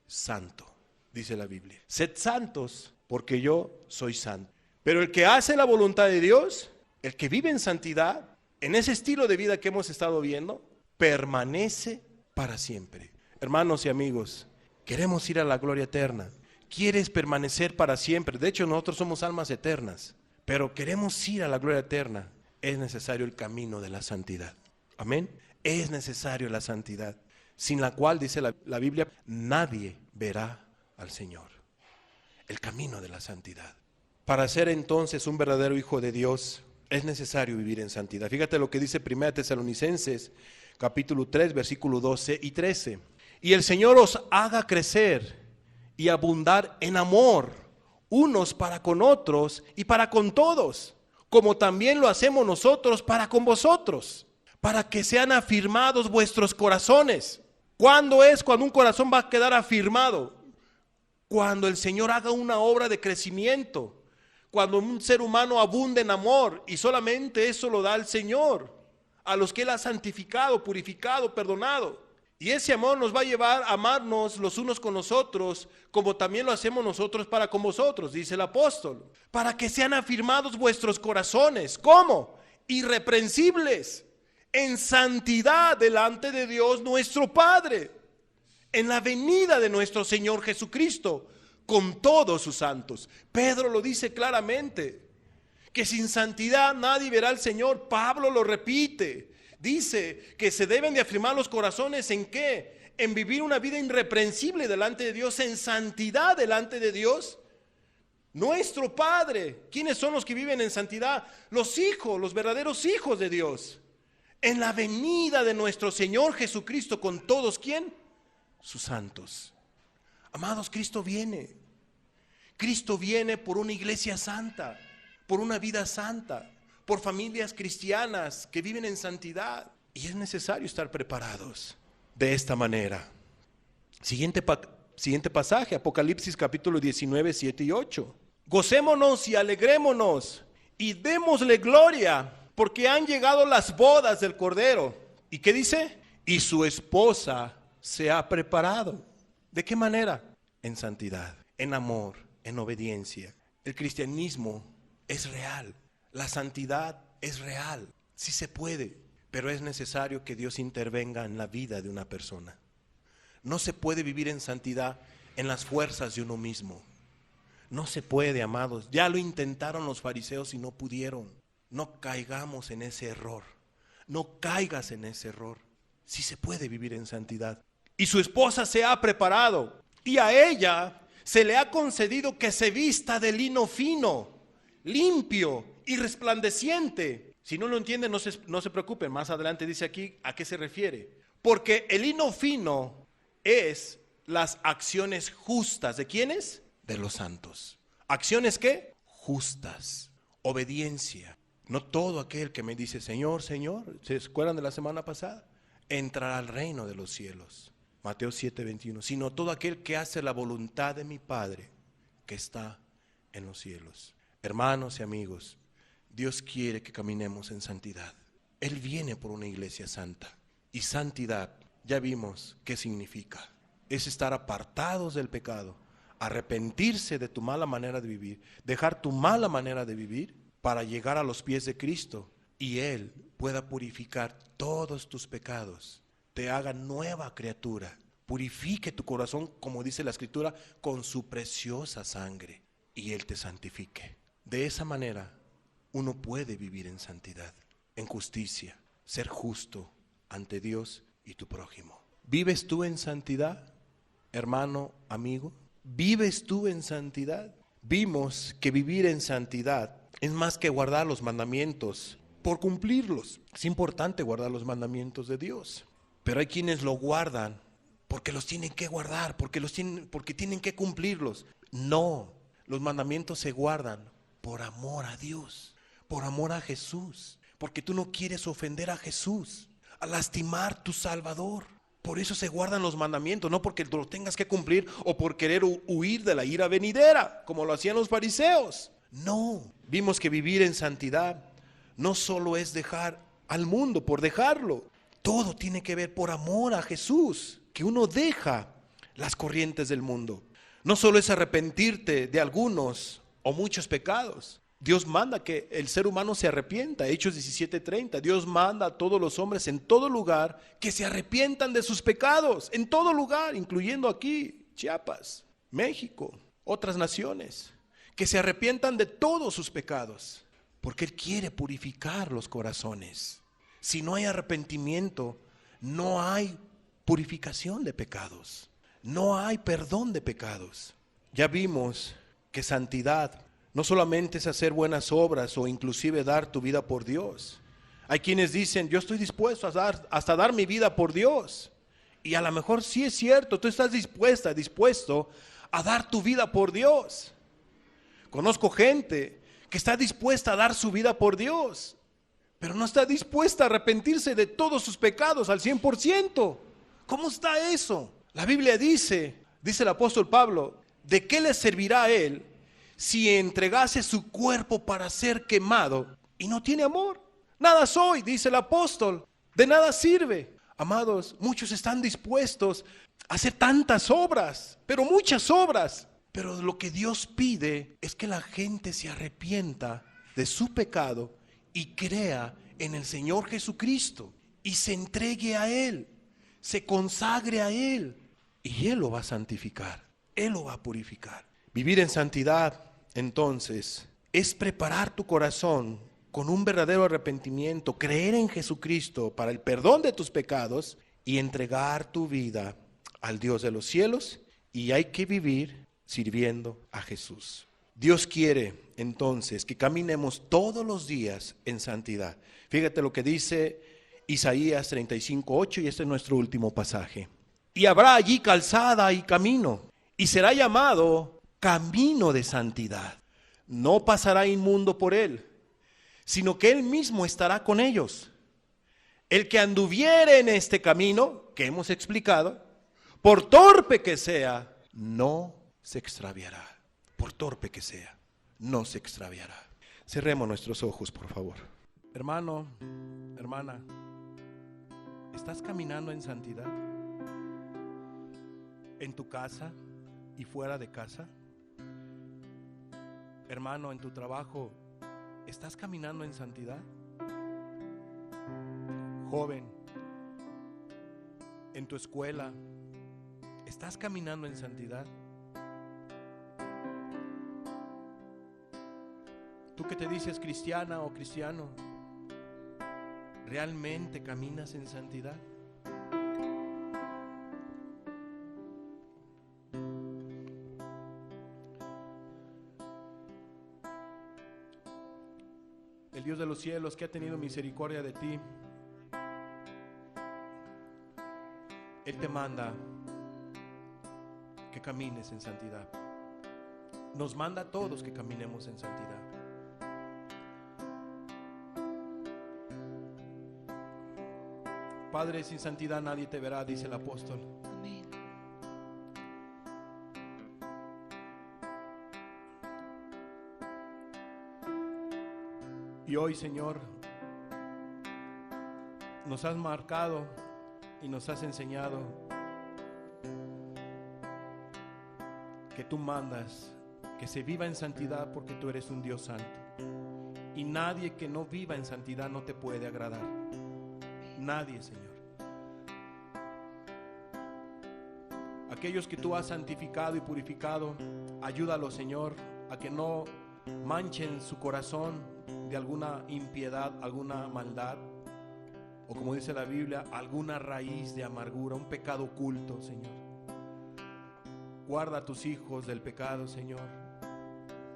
santo, dice la Biblia. Sed santos porque yo soy santo. Pero el que hace la voluntad de Dios, el que vive en santidad, en ese estilo de vida que hemos estado viendo, permanece para siempre. Hermanos y amigos, queremos ir a la gloria eterna. ¿Quieres permanecer para siempre? De hecho, nosotros somos almas eternas, pero queremos ir a la gloria eterna. Es necesario el camino de la santidad. Amén. Es necesario la santidad, sin la cual, dice la Biblia, nadie verá al Señor. El camino de la santidad. Para ser entonces un verdadero hijo de Dios, es necesario vivir en santidad. Fíjate lo que dice 1 Tesalonicenses, capítulo 3, versículo 12 y 13. Y el Señor os haga crecer y abundar en amor, unos para con otros y para con todos, como también lo hacemos nosotros para con vosotros, para que sean afirmados vuestros corazones. ¿Cuándo es cuando un corazón va a quedar afirmado? Cuando el Señor haga una obra de crecimiento, cuando un ser humano abunde en amor, y solamente eso lo da el Señor, a los que Él ha santificado, purificado, perdonado. Y ese amor nos va a llevar a amarnos los unos con los otros, como también lo hacemos nosotros para con vosotros, dice el apóstol. Para que sean afirmados vuestros corazones. ¿Cómo? Irreprensibles, en santidad delante de Dios nuestro Padre, en la venida de nuestro Señor Jesucristo, con todos sus santos. Pedro lo dice claramente, que sin santidad nadie verá al Señor. Pablo lo repite. Dice que se deben de afirmar los corazones ¿en qué? En vivir una vida irreprensible delante de Dios, en santidad delante de Dios. Nuestro Padre. ¿Quiénes son los que viven en santidad? Los hijos, los verdaderos hijos de Dios. En la venida de nuestro Señor Jesucristo con todos, ¿quién? Sus santos. Amados, Cristo viene. Cristo viene por una iglesia santa, por una vida santa, por familias cristianas que viven en santidad. Y es necesario estar preparados de esta manera. Siguiente pasaje, Apocalipsis capítulo 19, 7 y 8. Gocémonos y alegrémonos y démosle gloria, porque han llegado las bodas del Cordero. ¿Y qué dice? Y su esposa se ha preparado. ¿De qué manera? En santidad, en amor, en obediencia. El cristianismo es real. La santidad es real. Sí se puede, pero es necesario que Dios intervenga en la vida de una persona. No se puede vivir en santidad en las fuerzas de uno mismo. No se puede, amados. Ya lo intentaron los fariseos y no pudieron. No caigamos en ese error. No caigas en ese error. Sí se puede vivir en santidad. Y su esposa se ha preparado, y a ella se le ha concedido que se vista de lino fino, limpio y resplandeciente. Si no lo entienden, no se preocupen. Más adelante dice aquí a qué se refiere. Porque el lino fino es las acciones justas. ¿De quiénes? De los santos. ¿Acciones qué? Justas. Obediencia. No todo aquel que me dice Señor, Señor, ¿se acuerdan de la semana pasada? Entrará al reino de los cielos. Mateo 7:21. Sino todo aquel que hace la voluntad de mi Padre que está en los cielos. Hermanos y amigos, Dios quiere que caminemos en santidad. Él viene por una iglesia santa. Y santidad, ya vimos qué significa. Es estar apartados del pecado, arrepentirse de tu mala manera de vivir, dejar tu mala manera de vivir para llegar a los pies de Cristo y Él pueda purificar todos tus pecados, te haga nueva criatura, purifique tu corazón, como dice la Escritura, con su preciosa sangre, y Él te santifique. De esa manera uno puede vivir en santidad, en justicia, ser justo ante Dios y tu prójimo. ¿Vives tú en santidad, hermano, amigo? ¿Vives tú en santidad? Vimos que vivir en santidad es más que guardar los mandamientos por cumplirlos. Es importante guardar los mandamientos de Dios, pero hay quienes lo guardan porque los tienen que guardar, porque tienen que cumplirlos. No, los mandamientos se guardan por amor a Dios, por amor a Jesús, porque tú no quieres ofender a Jesús, a lastimar tu Salvador. Por eso se guardan los mandamientos, no porque lo tengas que cumplir o por querer huir de la ira venidera, como lo hacían los fariseos. No, vimos que vivir en santidad no solo es dejar al mundo por dejarlo. Todo tiene que ver por amor a Jesús, que uno deja las corrientes del mundo. No solo es arrepentirte de algunos o muchos pecados. Dios manda que el ser humano se arrepienta. Hechos 17:30. Dios manda a todos los hombres en todo lugar que se arrepientan de sus pecados. En todo lugar, incluyendo aquí, Chiapas, México, otras naciones. Que se arrepientan de todos sus pecados. Porque Él quiere purificar los corazones. Si no hay arrepentimiento, no hay purificación de pecados. No hay perdón de pecados. Ya vimos que santidad no solamente es hacer buenas obras o inclusive dar tu vida por Dios. Hay quienes dicen, yo estoy dispuesto hasta dar mi vida por Dios. Y a lo mejor sí es cierto, tú estás dispuesto a dar tu vida por Dios. Conozco gente que está dispuesta a dar su vida por Dios, pero no está dispuesta a arrepentirse de todos sus pecados al 100%. ¿Cómo está eso? La Biblia dice el apóstol Pablo, ¿de qué le servirá a él si entregase su cuerpo para ser quemado y no tiene amor? Nada soy, dice el apóstol, de nada sirve. Amados, muchos están dispuestos a hacer tantas obras, pero muchas obras. Pero lo que Dios pide es que la gente se arrepienta de su pecado y crea en el Señor Jesucristo y se entregue a Él, se consagre a Él y Él lo va a santificar, Él lo va a purificar. Vivir en santidad, entonces, es preparar tu corazón con un verdadero arrepentimiento, creer en Jesucristo para el perdón de tus pecados y entregar tu vida al Dios de los cielos, y hay que vivir sirviendo a Jesús. Dios quiere entonces que caminemos todos los días en santidad. Fíjate lo que dice Isaías 35:8, y este es nuestro último pasaje. Y habrá allí calzada y camino, y será llamado camino de santidad. No pasará inmundo por él, sino que él mismo estará con ellos. El que anduviere en este camino, que hemos explicado, por torpe que sea, no se extraviará. Por torpe que sea, no se extraviará. Cerremos nuestros ojos, por favor. Hermano, hermana, ¿estás caminando en santidad? ¿En tu casa y fuera de casa? Hermano, en tu trabajo, ¿estás caminando en santidad? Joven, en tu escuela, ¿estás caminando en santidad? Tú que te dices cristiana o cristiano, ¿realmente caminas en santidad? El Dios de los cielos, que ha tenido misericordia de ti, Él te manda que camines en santidad. Nos manda a todos que caminemos en santidad. Padre, sin santidad nadie te verá, dice el apóstol. Amén. Y hoy, Señor, nos has marcado y nos has enseñado que tú mandas que se viva en santidad porque tú eres un Dios santo. y nadie que no viva en santidad no te puede agradar. Nadie, Señor. Aquellos que tú has santificado y purificado, ayúdalos, Señor, a que no manchen su corazón de alguna impiedad, alguna maldad, o como dice la Biblia, alguna raíz de amargura, un pecado oculto, Señor. Guarda a tus hijos del pecado, Señor,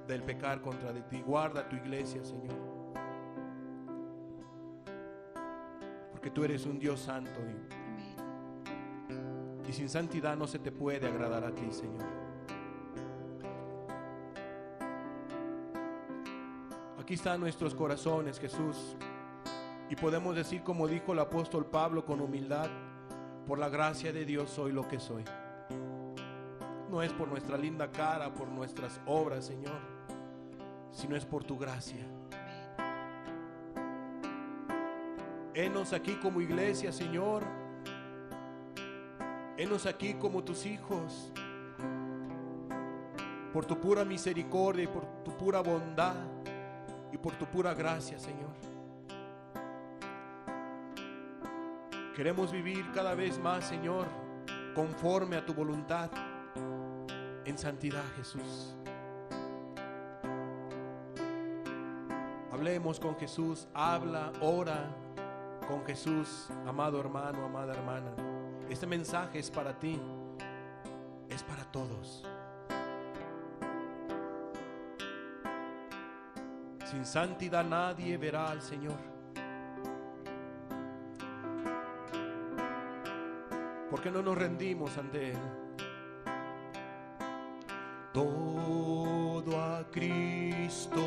del pecar contra de ti. Guarda a tu iglesia, Señor, porque tú eres un Dios santo y sin santidad no se te puede agradar a ti, Señor. Aquí están nuestros corazones, Jesús, y podemos decir como dijo el apóstol Pablo con humildad: por la gracia de Dios soy lo que soy. No es por nuestra linda cara, por nuestras obras, Señor, sino es por tu gracia. Henos aquí como iglesia, Señor. Henos aquí como tus hijos, por tu pura misericordia y por tu pura bondad y por tu pura gracia, Señor. Queremos vivir cada vez más, Señor, conforme a tu voluntad, en santidad, Jesús. Hablemos con Jesús, habla, ora con Jesús, amado hermano, amada hermana. Este mensaje es para ti, es para todos. Sin santidad nadie verá al Señor. ¿Por qué no nos rendimos ante Él? Todo a Cristo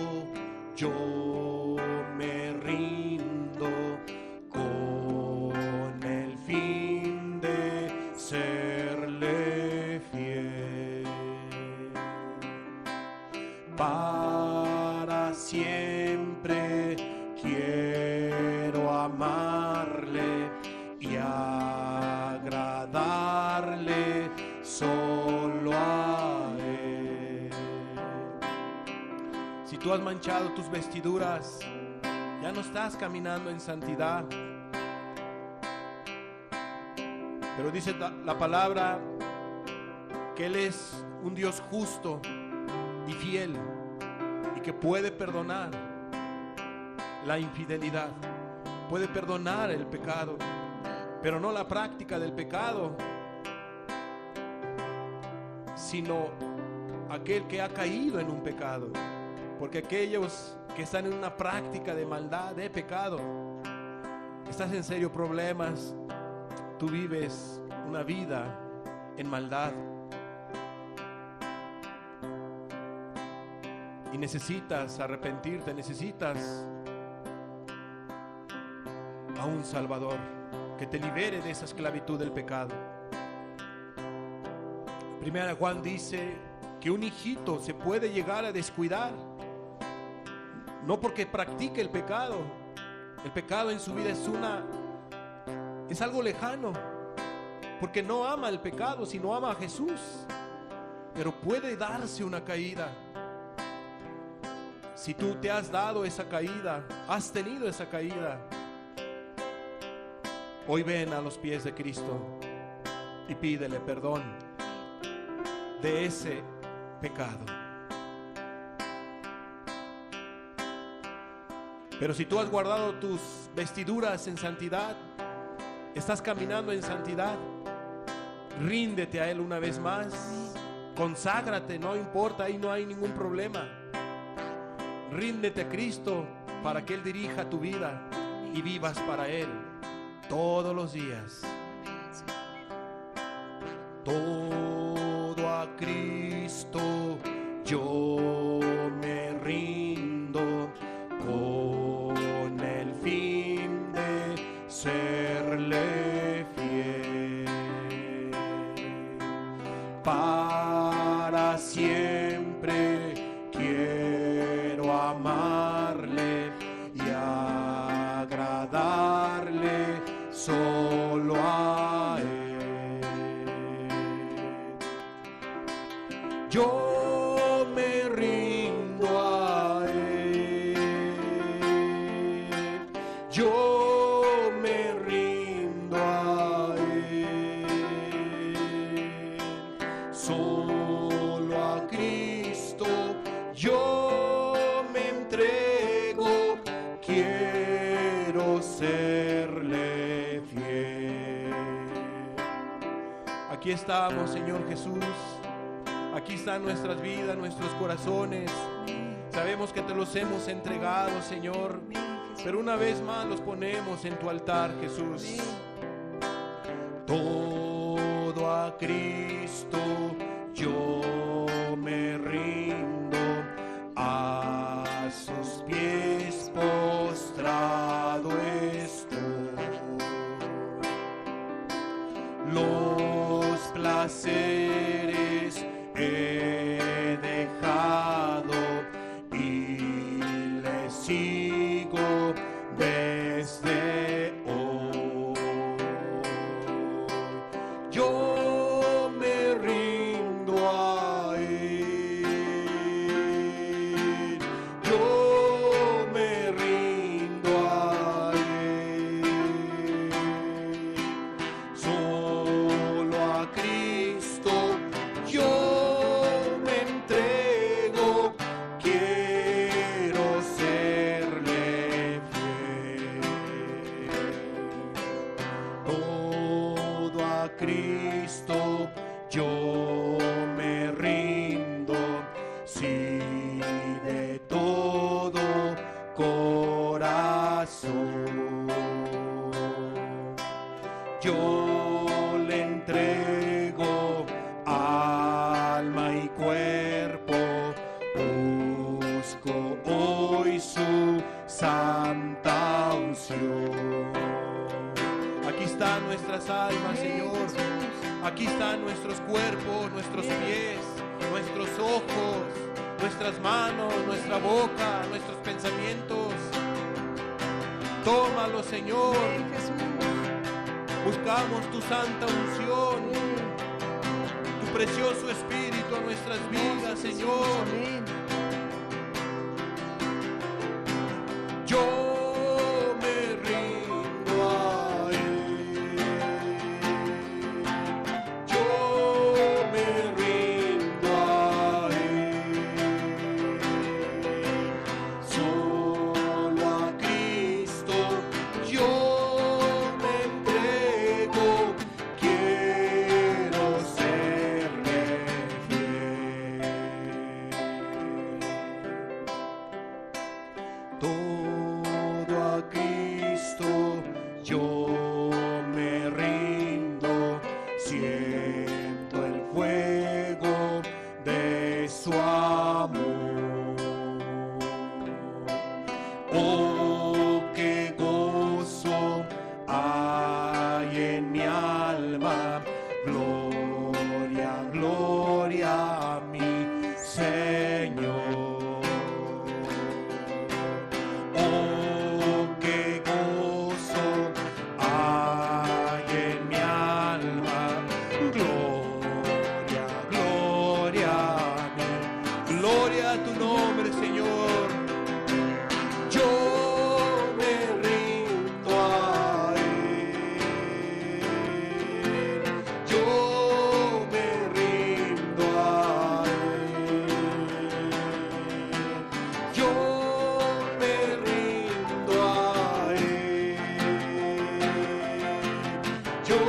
yo me rindo, con el fin de serle fiel. Para siempre quiero amarle y agradarle solo a Él. Si tú has manchado tus vestiduras, ya no estás caminando en santidad. Pero dice la palabra que Él es un Dios justo y fiel y que puede perdonar la infidelidad, puede perdonar el pecado, pero no la práctica del pecado, sino aquel que ha caído en un pecado. Porque aquellos que están en una práctica de maldad, de pecado, estás en serios problemas. Tú vives una vida en maldad y necesitas arrepentirte, necesitas a un Salvador que te libere de esa esclavitud del pecado. Primera Juan dice que un hijito se puede llegar a descuidar, no porque practique el pecado. El pecado en su vida es algo lejano, porque no ama el pecado, sino ama a Jesús. Pero puede darse una caída. Si tú te has dado esa caída, has tenido esa caída, hoy ven a los pies de Cristo y pídele perdón de ese pecado. Pero si tú has guardado tus vestiduras en santidad, estás caminando en santidad, ríndete a Él una vez más, conságrate, no importa, ahí no hay ningún problema. Ríndete a Cristo para que Él dirija tu vida y vivas para Él todos los días. Todo a Cristo yo me rindo, con el fin de serle fiel. Para siempre quiero amarle y agradarle solo a Él. Yo me rindo a quiero serle fiel. Aquí estamos, Señor Jesús. Aquí están nuestras vidas, nuestros corazones. Sabemos que te los hemos entregado, Señor, pero una vez más los ponemos en tu altar, Jesús. Todo a Cristo yo me rindo, a sus pies postrado estoy. Los placeres he dejado y le sigo desde hoy. Yo me rindo a Él, yo me rindo a Él. Solo a Cristo yo me entrego, quiero serle fiel. Todo a Cristo yo me rindo, sí, de todo corazón. Yo le entrego alma y cuerpo, busco hoy su santa unción. Aquí están nuestras almas, Señor. Aquí están nuestros cuerpos, nuestros pies, nuestros ojos, nuestras manos, nuestra boca, nuestros pensamientos. Tómalo, Señor. Buscamos tu santa unción, tu precioso Espíritu a nuestras vidas, Señor. Yo me rindo a Él, yo me rindo a Él. Solo a Cristo yo me entrego, quiero serle fiel. Todo a Cristo yo me rindo, siento el fuego de su amor. Oh, qué gozo hay en mi alma, gloria, gloria a mi Señor. Oh, qué gozo hay en mi alma, gloria, gloria a mí. Gloria a tu nombre, Señor. Yo me rindo a Él, yo me rindo a Él, yo me rindo a Él, yo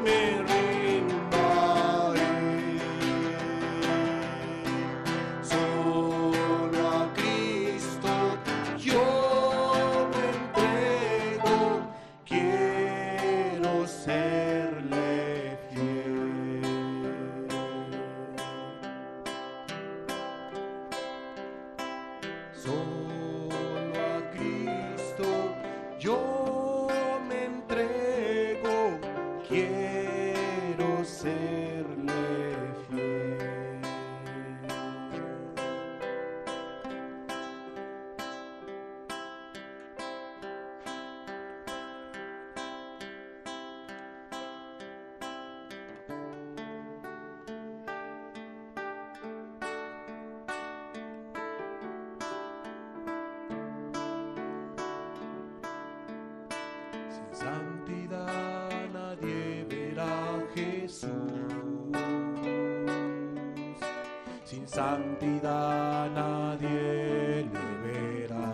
me rindo a Él. Solo a Cristo yo me entrego, quiero serle fiel. Solo a Cristo yo me entrego, quiero serle fiel. Sin santidad nadie verá a Jesús. Sin santidad nadie le verá.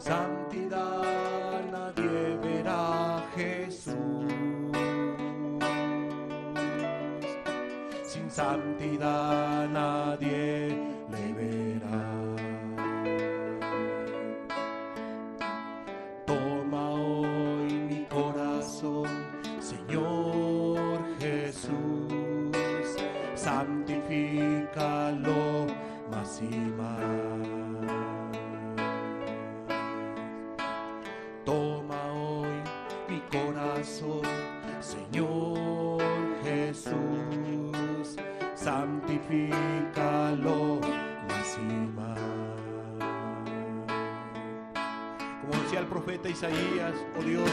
santidad nadie verá a Jesús. Sin santidad nadie le verá. Toma hoy mi corazón, Señor Jesús, santifícalo más y más. Toma hoy mi corazón, Señor Jesús, santifícalo más y más. Como decía el profeta Isaías, oh Dios,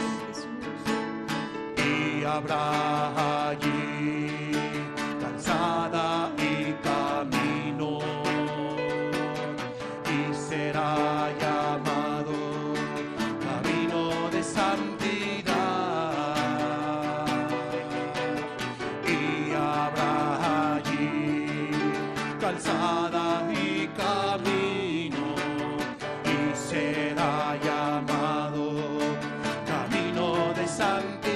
y habrá allí calzada y camino, y será llamado camino de santidad. Y habrá allí calzada y camino, y será llamado camino de santidad.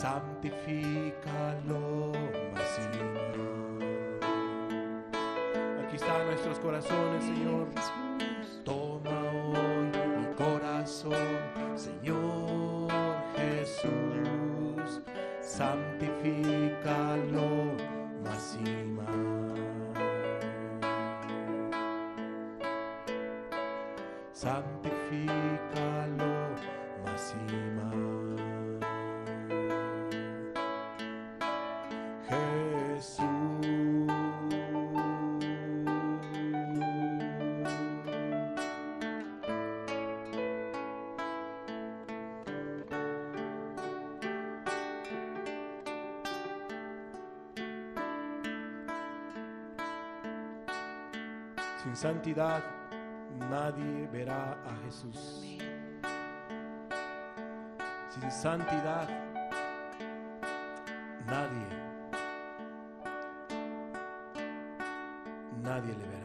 santifícalo más y más. Aquí están nuestros corazones, Señor. Toma hoy mi corazón, Señor Jesús, santifícalo más y más. Santifícalo más y más. Jesús. Sin santidad nadie verá a Jesús. Sin santidad nadie le verá.